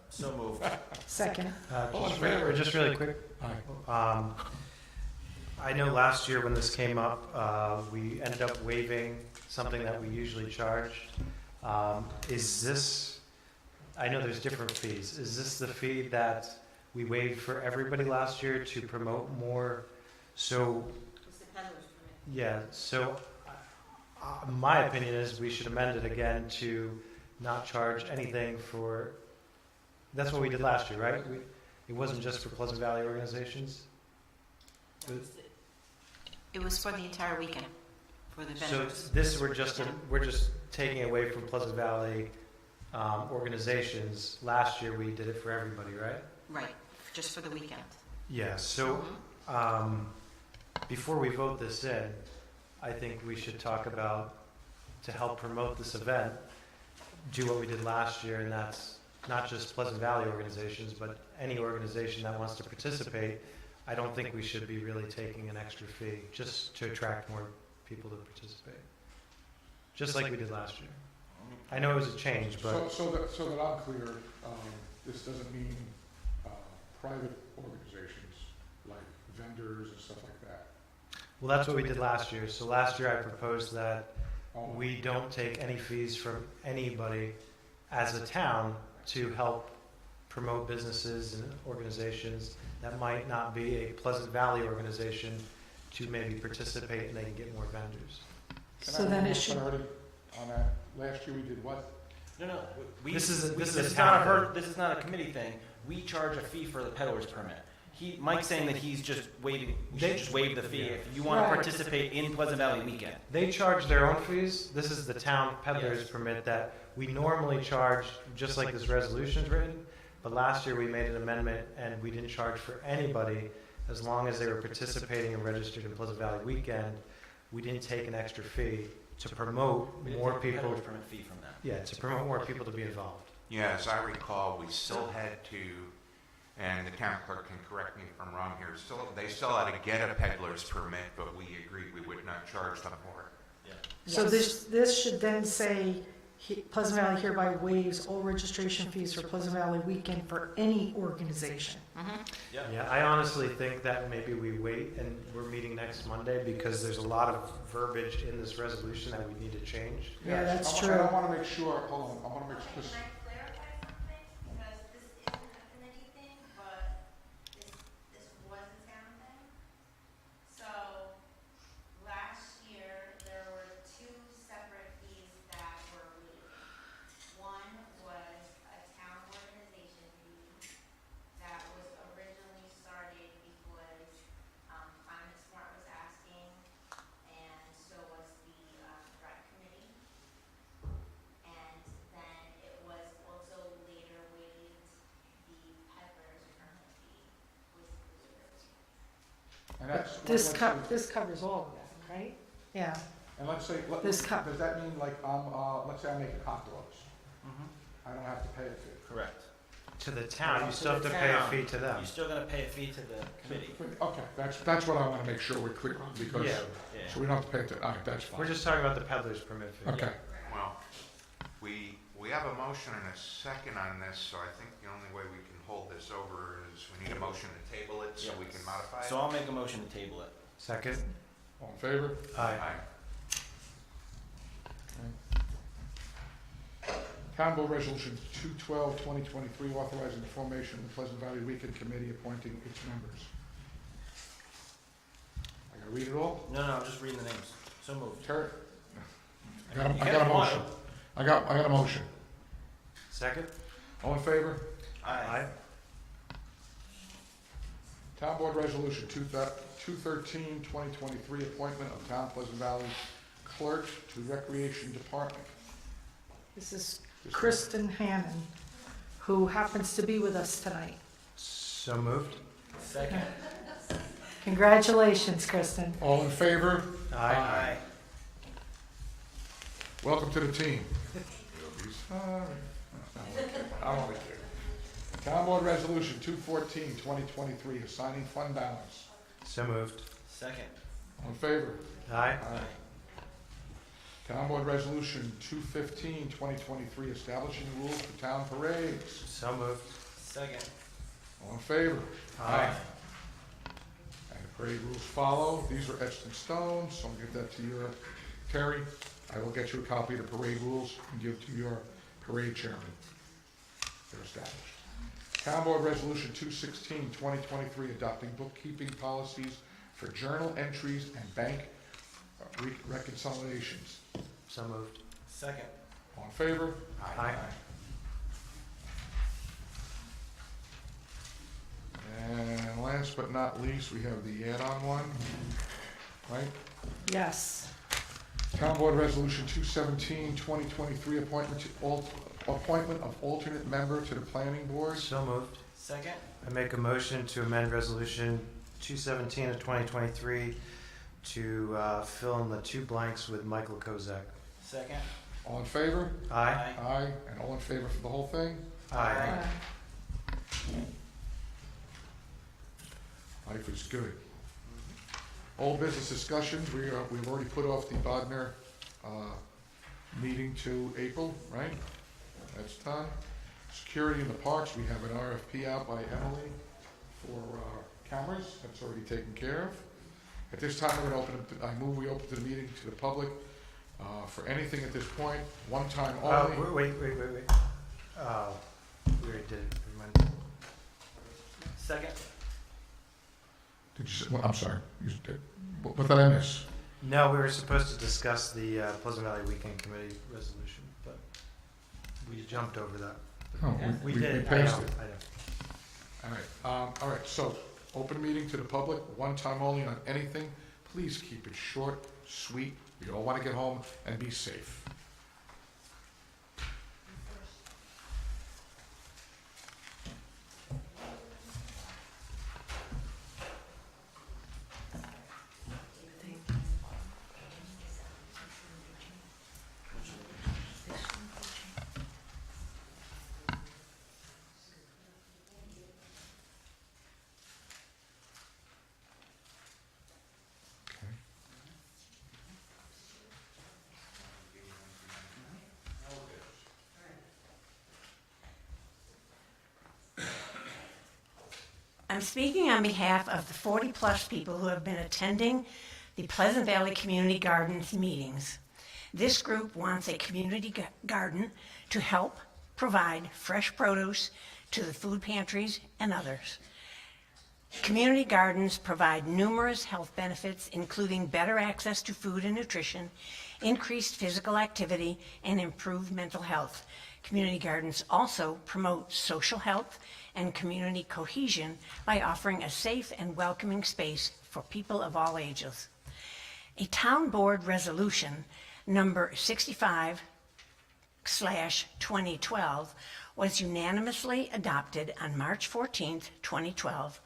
So moved.
Second.
All in favor?
Just really quick,
Aye.
I know last year when this came up, we ended up waiving something that we usually charged. Is this, I know there's different fees, is this the fee that we waived for everybody last year to promote more? So, yeah, so my opinion is we should amend it again to not charge anything for, that's what we did last year, right? It wasn't just for Pleasant Valley organizations?
It was for the entire weekend, for the
So
vendors.
this, we're just taking away from Pleasant Valley organizations. Last year, we did it for everybody, right?
Right, just for the weekend.
Yeah, so before we vote this in, I think we should talk about, to help promote this event, do what we did last year, and that's not just Pleasant Valley organizations, but any organization that wants to participate. I don't think we should be really taking an extra fee just to attract more people to participate, just like we did last year. I know it was a change, but
So that I'm clear, this doesn't mean private organizations like vendors and stuff like that.
well, that's what we did last year. So last year I proposed that we don't take any fees from anybody as a town to help promote businesses and organizations that might not be a Pleasant Valley organization to maybe participate and they can get more vendors.
So then it should,
Clarity on that. Last year we did what?
No,
This is a
this is
town
not a
thing.
this is not a committee thing. We charge a fee for the peddler's permit. Mike's saying that he's just waiving, we should just waive the fee if you want to
Right.
participate in Pleasant Valley weekend.
They charge their own fees. This is the town peddler's permit that we normally charge, just like this resolution's written. But last year we made an amendment and we didn't charge for anybody as long as they were participating and registered in Pleasant Valley weekend. We didn't take an extra fee to promote
We didn't
more
take a
people.
peddler's permit fee from them.
Yeah, to promote more people to be involved.
Yeah, as I recall, we still had to, and the town clerk can correct me if I'm wrong here, they still had to get a peddler's permit, but we agreed we would not charge them for it.
so this should then say, Pleasant Valley hereby waives all registration fees for Pleasant Valley weekend for any organization.
Yeah, I honestly think that maybe we wait and we're meeting next Monday because there's a lot of verbiage in this resolution that we need to change.
Yeah, that's
I
true.
want to make sure, hold on, I want to make sure,
Can I clarify something? Because this isn't a committee thing, but this was a town thing. So, last year, there were two separate fees that were waived. One was a town organization fee that was originally started because Climate Smart was asking, and so was the rec committee. And then it was also later waived the peddler's permit fee was waived.
and that's.
This covers all of that, right? Yeah.
And let's say,
This
does that mean like, let's say I'm making hot dogs? I don't have to pay a fee.
Correct.
To the town, you
To
still have
the
to pay a
town.
fee to them.
You're still gonna pay a fee to the committee.
Okay, that's what I want to make sure we're clear on, because,
Yeah.
so we don't have to pay it to, all right, that's fine.
We're just talking about the peddler's permit fee.
Okay,
Well, we have a motion and a second on this, so I think the only way we can hold this over is we need a motion to table it so we can modify it.
So I'll make a motion to table it.
Second?
all in favor?
Aye.
Town Board Resolution 212, 2023, authorizing the formation of the Pleasant Valley Weekend Committee, appointing its members. I gotta read it all?
No, I'm just reading the names. So moved.
Terry? I got
You
a
get
motion.
one.
I got a motion.
Second?
All in favor?
Aye.
Town Board Resolution 213, 2/13/2023, appointment of Town Pleasant Valley Clerk to Recreation Department.
This is Kristen Hannon, who happens to be with us tonight.
So moved.
Second.
Congratulations, Kristen.
All in favor?
Aye.
Welcome to the team. You'll be sorry. I'm only kidding. Town Board Resolution 2/14/2023, assigning fund balance.
So moved.
Second.
All in favor?
Aye.
Town Board Resolution 2/15/2023, establishing rules for town parades.
So moved.
Second.
All in favor?
Aye.
And the parade rules follow. These are etched in stone, so I'll give that to you, Terry. I will get you a copy of the parade rules and give to your parade chairman. They're established. Town Board Resolution 2/16/2023, adopting bookkeeping policies for journal entries and bank reconciliations.
So moved.
Second.
All in favor?
Aye.
And last but not least, we have the add-on one, right?
Yes.
Town Board Resolution 2/17/2023, appointment of alternate member to the planning board.
So moved.
Second.
I make a motion to amend Resolution 217 of 2023 to fill in the two blanks with Michael Kozak.
Second.
All in favor?
Aye.
Aye. And all in favor for the whole thing?
Aye.
Life is good. Old business discussions, we've already put off the Bodnar meeting to April, right? That's done. Security in the parks, we have an RFP out by Emily for cameras. That's already taken care of. At this time, we're going to open it, I move we open to the meeting to the public for anything at this point, one time only.
Wait. We already did it. Never mind.
Second.
Did you say, well, I'm sorry, you did. What did I miss?
No, we were supposed to discuss the Pleasant Valley Weekend Committee resolution, but we jumped over that.
Oh,
We
we
did.
passed
I know,
it.
I know.
All right, so, open meeting to the public, one time only on anything. Please keep it short, sweet. We all want to get home and be safe.
I'm speaking on behalf of the 40-plus people who have been attending the Pleasant Valley Community Gardens meetings. This group wants a community garden to help provide fresh produce to the food pantries and others. Community gardens provide numerous health benefits, including better access to food and nutrition, increased physical activity, and improved mental health. Community gardens also promote social health and community cohesion by offering a safe and welcoming space for people of all ages. A town board resolution number 65/2012 was unanimously adopted on March 14th, 2012,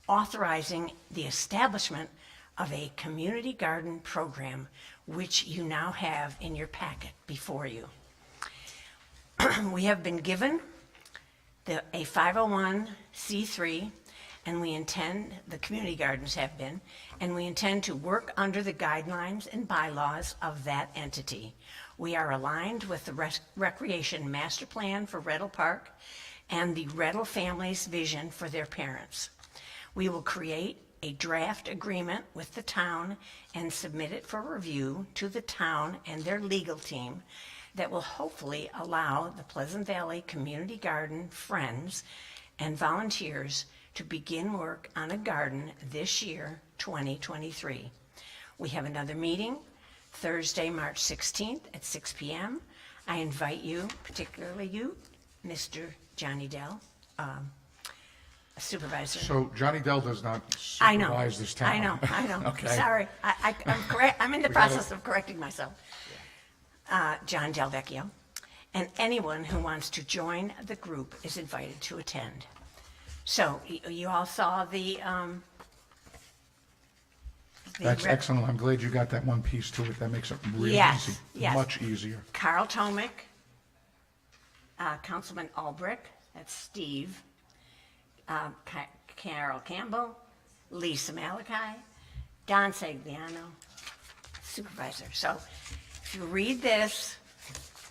authorizing the establishment of a community garden program, which you now have in your packet before you. We have been given a 501c3, and the community gardens have been, and we intend to work under the guidelines and bylaws of that entity. We are aligned with the Recreation Master Plan for Reddle Park and the Reddle family's vision for their parents. We will create a draft agreement with the town and submit it for review to the town and their legal team that will hopefully allow the Pleasant Valley Community Garden friends and volunteers to begin work on a garden this year, 2023. We have another meeting Thursday, March 16th at 6 p.m. I invite you, particularly you, Mr. Johnny Dell, supervisor.
So Johnny Dell does not
I know.
supervise this town.
I know.
Okay.
Sorry. I'm correct. I'm in the
We gotta-
process of correcting myself. John Delvecchio. And anyone who wants to join the group is invited to attend. So you all saw the
That's excellent. I'm glad you got that one piece to it. That makes it really
Yes,
easy.
yes.
Much easier.
Carl Tomic, Councilman Albrecht, that's Steve, Carol Campbell, Lisa Malachi, Don Sagliano, supervisor. So if you read this,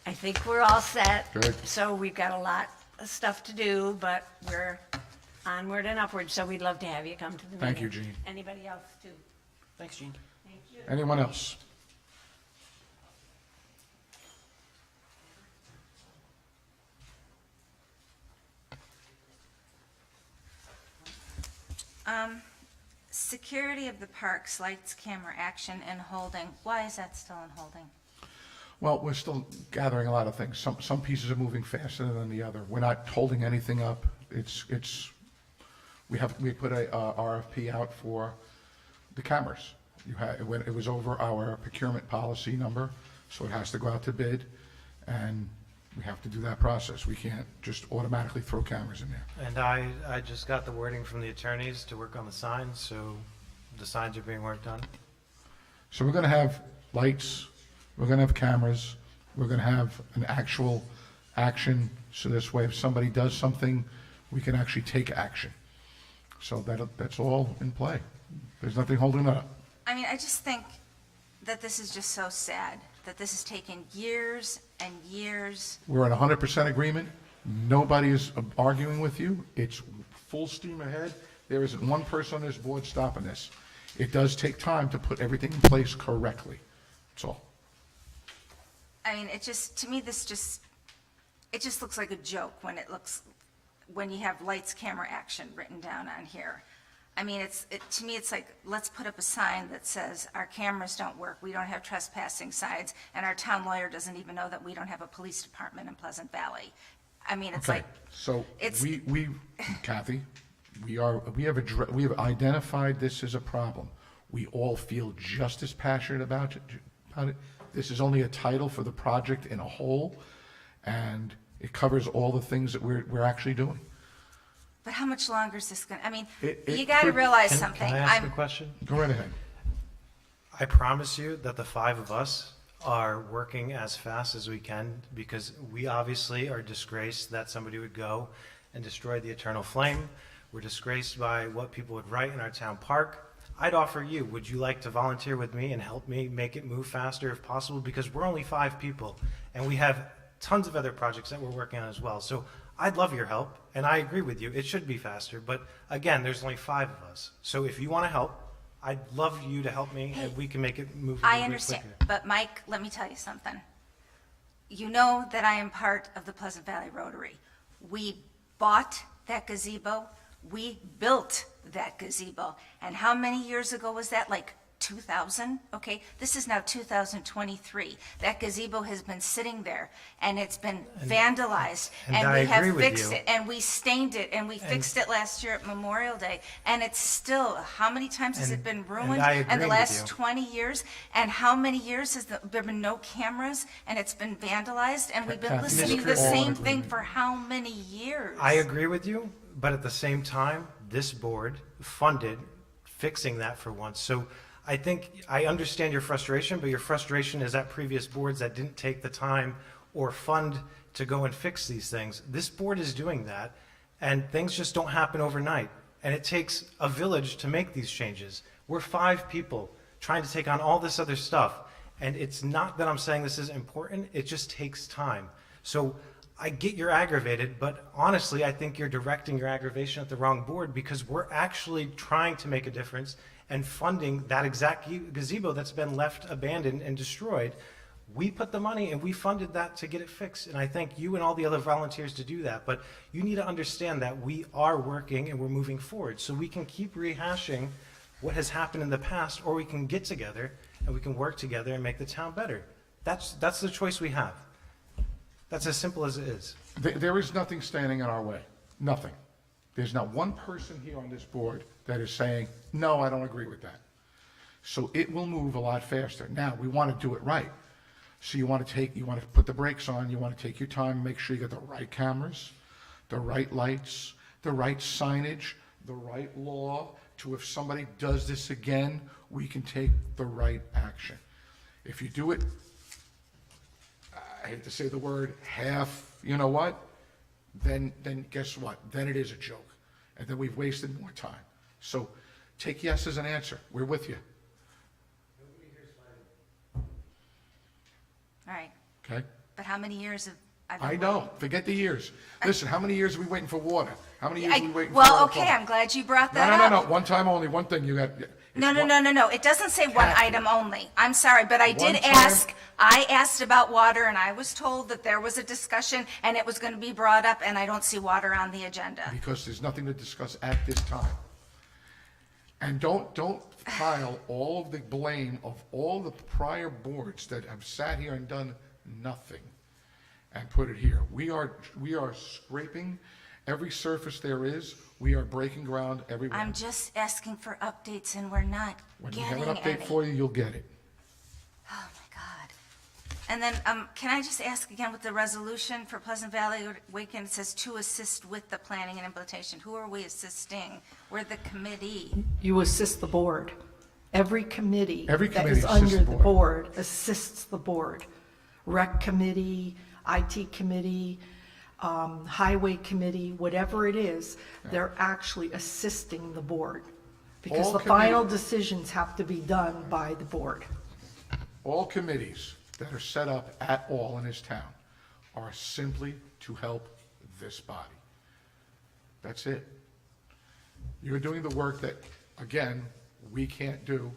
I think we're all set.
Good.
So we've got a lot of stuff to do, but we're onward and upward, so we'd love to have you come to the meeting.
Thank you, Jean.
Anybody else too?
Thanks, Gene.
Thank you.
Anyone else?
Security of the parks, lights, camera, action, and holding. Why is that still in holding?
Well, we're still gathering a lot of things. Some pieces are moving faster than the other. We're not holding anything up. We put a RFP out for the cameras. It was over our procurement policy number, so it has to go out to bid, and we have to do that process. We can't just automatically throw cameras in there.
And I just got the wording from the attorneys to work on the signs, so the signs are being worked on.
So we're going to have lights, we're going to have cameras, we're going to have an actual action, so this way if somebody does something, we can actually take action. So that's all in play. There's nothing holding it up.
I mean, I just think that this is just so sad, that this has taken years and years.
We're in 100% agreement. Nobody is arguing with you. It's full steam ahead. There isn't one person on this board stopping this. It does take time to put everything in place correctly. That's all.
I mean, to me, it just looks like a joke when you have lights, camera, action written down on here. I mean, to me, it's like, let's put up a sign that says, our cameras don't work, we don't have trespassing signs, and our town lawyer doesn't even know that we don't have a police department in Pleasant Valley. I mean, it's
Okay,
like,
so
it's-
Kathy, we have identified this as a problem. We all feel just as passionate about it. This is only a title for the project in a whole, and it covers all the things that we're actually doing.
but how much longer is this I mean,
It
you gotta
could-
realize
Can
something.
I ask a question?
Go right ahead.
I promise you that the five of us are working as fast as we can, because we obviously are disgraced that somebody would go and destroy the eternal flame. We're disgraced by what people would write in our town park. I'd offer you, would you like to volunteer with me and help me make it move faster if possible? Because we're only 5 people, and we have tons of other projects that we're working on as well. So I'd love your help, and I agree with you, it should be faster, but again, there's only 5 of us. So if you want to help, I'd love you to help me, and we can make it move a
I
little bit
understand,
quicker.
but Mike, let me tell you something. You know that I am part of the Pleasant Valley Rotary. We bought that gazebo, we built that gazebo, and how many years ago was that? Like 2000? Okay, this is now 2023. That gazebo has been sitting there, and it's been vandalized,
and
and
I
we have
agree with
fixed
you.
it, and we stained it, and we fixed it last year at Memorial Day, and it's still, how many times has it
And-
been
and
ruined
I
in
agree
the
with
last
you.
20 years? And how many years has there been no cameras, and it's been vandalized, and we've been
Kathy,
listening to
Mr.
the
All
same
in
thing
agreement.
for how many years?
I agree with you, but at the same time, this board funded fixing that for once. So I think I understand your frustration, but your frustration is at previous boards that didn't take the time or fund to go and fix these things. This board is doing that, and things just don't happen overnight. And it takes a village to make these changes. We're 5 people trying to take on all this other stuff. And it's not that I'm saying this isn't important, it just takes time. So I get you're aggravated, but honestly, I think you're directing your aggravation at the wrong board, because we're actually trying to make a difference and funding that exact gazebo that's been left abandoned and destroyed. We put the money and we funded that to get it fixed. And I thank you and all the other volunteers to do that. But you need to understand that we are working and we're moving forward. So we can keep rehashing what has happened in the past, or we can get together and we can work together and make the town better. That's the choice we have. That's as simple as it is.
There is nothing standing in our way. Nothing. There's not one person here on this board that is saying, no, I don't agree with that. So it will move a lot faster. Now, we want to do it right. So you want to put the brakes on, you want to take your time, make sure you get the right cameras, the right lights, the right signage, the right law, to if somebody does this again, we can take the right action. If you do it, I hate to say the word, half, you know what? Then guess what? Then it is a joke. And then we've wasted more time. So take yes as an answer. We're with you.
All right,
Okay?
but how many years have I been
I know.
waiting?
Forget the years. Listen, how many years are we waiting for water? How many years are we waiting for
Well,
water?
okay, I'm glad you brought
No,
that
no,
up.
no, no. One time only. One thing you got.
No. It doesn't say one
Kathy.
item only. I'm sorry, but I did
One time-
ask, I asked about water, and I was told that there was a discussion, and it was going to be brought up, and I don't see water on the agenda.
Because there's nothing to discuss at this time. And don't pile all of the blame of all the prior boards that have sat here and done nothing and put it here. We are scraping every surface there is. We are breaking ground everywhere.
I'm just asking for updates, and we're not
When we
getting
have an update
any.
for you, you'll get it.
Oh, my God. And then, can I just ask again with the resolution for Pleasant Valley Weekend, it says to assist with the planning and implementation. Who are we assisting? We're the committee.
You assist the board. Every committee
Every
that
committee
is
assists
under
the
the
board.
board assists the board. Rec committee, IT committee, highway committee, whatever it is, they're actually assisting the board. Because
All
the final
committee-
decisions have to be done by the board.
All committees that are set up at all in this town are simply to help this body. That's it. You're doing the work that, again, we can't do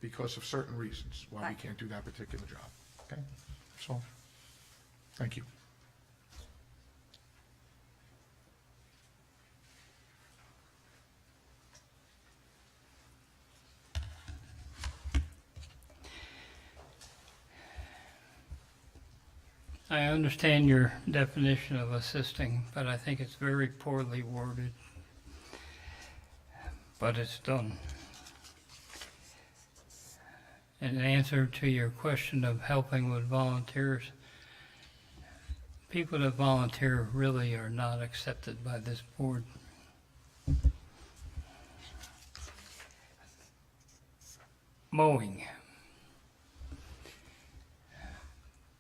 because of certain reasons why we
Right.
can't do that particular job. Okay? That's all. Thank you.
I understand your definition of assisting, but I think it's very poorly worded. But it's done. In answer to your question of helping with volunteers, people that volunteer really are not accepted by this board. Mowing.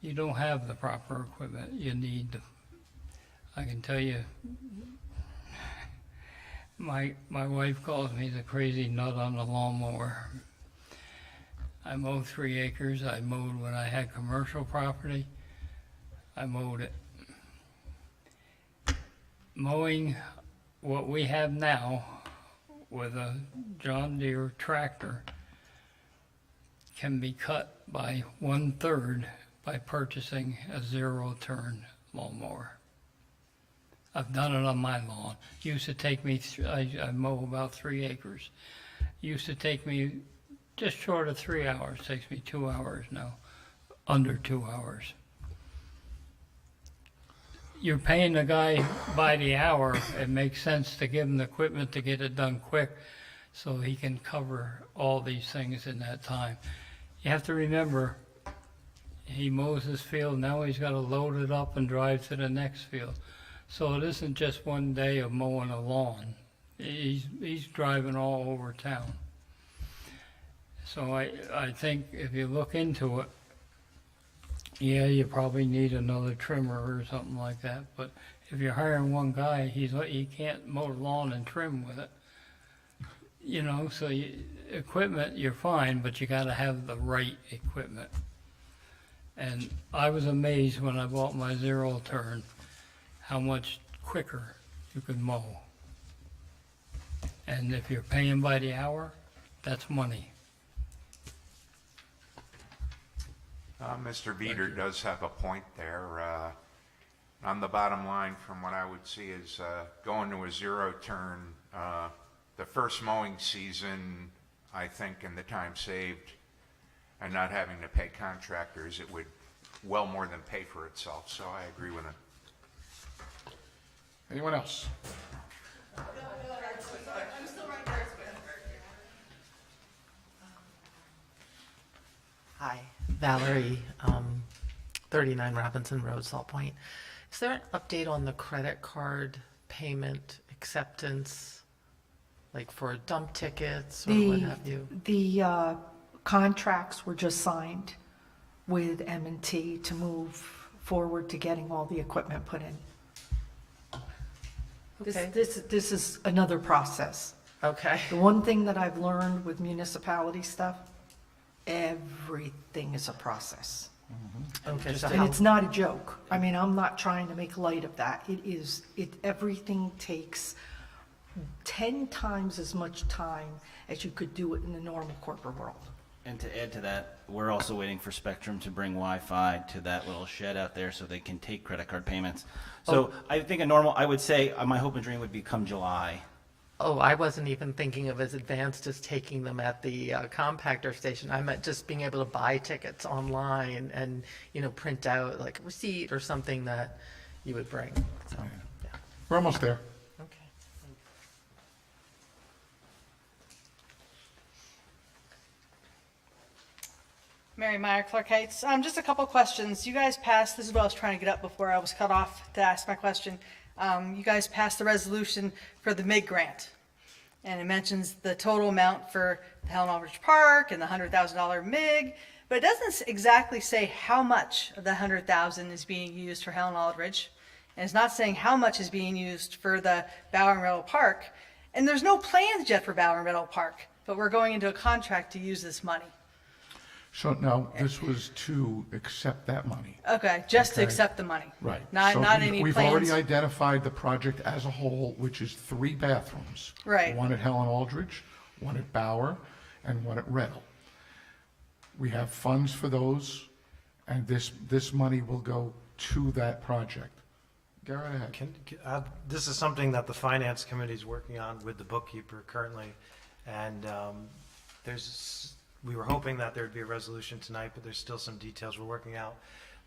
You don't have the proper equipment you need. I can tell you, my wife calls me the crazy nut on the lawnmower. I mow 3 acres. I mowed when I had commercial property. I mowed it. Mowing what we have now with a John Deere tractor can be cut by 1/3 by purchasing a zero-turn lawnmower. I've done it on my lawn. Used to take me, I mow about 3 acres. Used to take me just short of 3 hours. Takes me 2 hours now, under 2 hours. You're paying the guy by the hour. It makes sense to give him the equipment to get it done quick so he can cover all these things in that time. You have to remember, he mows his field, now he's got to load it up and drive to the next field. So it isn't just one day of mowing a lawn. He's driving all over town. So I think if you look into it, yeah, you probably need another trimmer or something like that. But if you're hiring one guy, he can't mow the lawn and trim with it. You know, so equipment, you're fine, but you got to have the right equipment. And I was amazed when I bought my zero-turn, how much quicker you could mow. And if you're paying by the hour, that's money.
Mr. Veeder does have a point there. On the bottom line, from what I would see is going to a zero turn, the first mowing season, I think, and the time saved and not having to pay contractors, it would well more than pay for itself. So I agree with it.
Anyone else?
Hi, Valerie, 39 Robinson Road, Salt Point. Is there an update on the credit card payment acceptance, like for dump tickets or what have you?
The contracts were just signed with M&T to move forward to getting all the equipment put in.
Okay.
This is another process.
Okay.
The one thing that I've learned with municipality stuff, everything is a process.
Okay, so
And
how,
it's not a joke. I mean, I'm not trying to make light of that. Everything takes 10 times as much time as you could do it in the normal corporate world.
And to add to that, we're also waiting for Spectrum to bring Wi-Fi to that little shed out there so they can take credit card payments. So I think I would say, my hope and dream would be come July.
oh, I wasn't even thinking of as advanced as taking them at the compactor station. I meant just being able to buy tickets online and, print out like a receipt or something that you would bring. So, yeah,
We're almost there.
okay.
Mary Meyer, Clark Heights. Just a couple questions. You guys passed, this is what I was trying to get up before I was cut off to ask my question. You guys passed the resolution for the MIG grant. And it mentions the total amount for the Helen Aldrich Park and the $100,000 MIG, but it doesn't exactly say how much of the $100,000 is being used for Helen Aldrich. And it's not saying how much is being used for the Bower and Riddle Park. And there's no plans yet for Bower and Riddle Park, but we're going into a contract to use this money.
So no, this was to accept that money.
Okay, just to
Okay.
accept the money.
Right.
Not,
So
not
we've-
any
We've
plans.
already identified the project as a whole, which is 3 bathrooms.
Right.
One at Helen Aldrich, one at Bower, and one at Reddell. We have funds for those, and this money will go to that project. Go right ahead.
This is something that the finance committee is working on with the bookkeeper currently. And we were hoping that there'd be a resolution tonight, but there's still some details we're working out.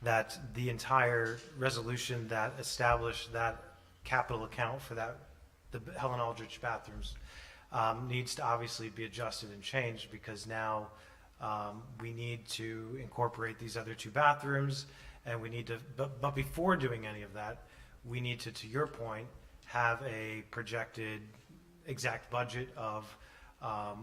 That the entire resolution that established that capital account for the Helen Aldrich bathrooms needs to obviously be adjusted and changed, because now we need to incorporate these other 2 bathrooms, and we need to, but before doing any of that, we need to your point, have a projected exact budget of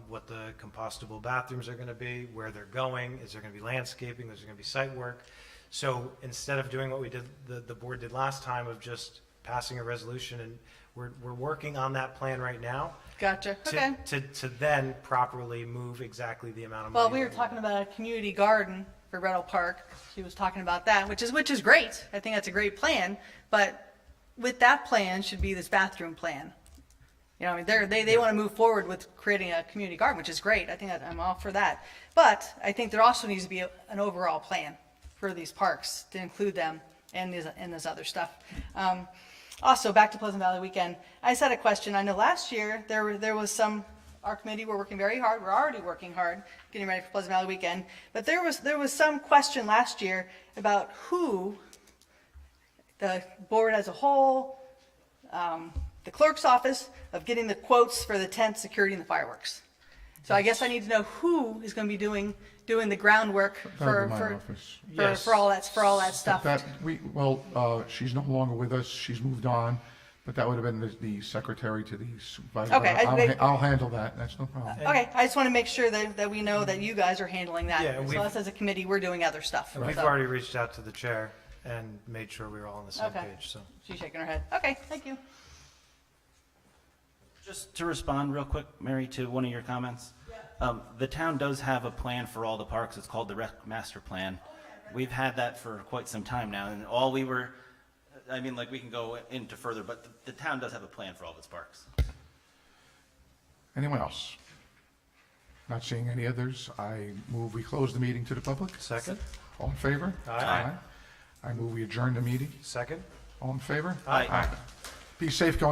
what the compostable bathrooms are going to be, where they're going, is there going to be landscaping, is there going to be site work? So instead of doing what we did, the board did last time of just passing a resolution, and we're working on that plan right now.
Gotcha, okay.
To then properly move exactly the amount of money.
Well, we were talking about a community garden for Reddle Park. She was talking about that, which is great. I think that's a great plan. But with that plan should be this bathroom plan. I mean, they want to move forward with creating a community garden, which is great. I think I'm all for that. But I think there also needs to be an overall plan for these parks to include them and this other stuff. Also, back to Pleasant Valley Weekend. I just had a question. I know last year there was our committee were working very hard. We're already working hard getting ready for Pleasant Valley Weekend. But there was some question last year about who, the board as a whole, the clerk's office, of getting the quotes for the tent, security, and the fireworks. So I guess I need to know who is going to be doing the groundwork
That'll be my office.
for all that stuff.
She's no longer with us. She's moved on, but that would have been the secretary to the supervisor.
Okay,
I'll handle that. That's no problem.
Okay, I just want to make sure that we know that you guys are handling that.
Yeah,
So us as a committee, we're doing other stuff.
And we've
So-
already reached out to the chair and made sure we were all on the same
Okay.
page, so.
She's shaking her head. Okay, thank you.
Just to respond real quick, Mary, to one of your comments. The town does have a plan for all the parks. It's called the Rec Master Plan. We've had that for quite some time now, and we can go into further, but the town does have a plan for all of its parks.
Anyone else? Not seeing any others. I move we close the meeting to the public.
Second?
All in favor?
Aye.
I move we adjourn the meeting.
Second?
All in favor?
Aye.
Be safe going.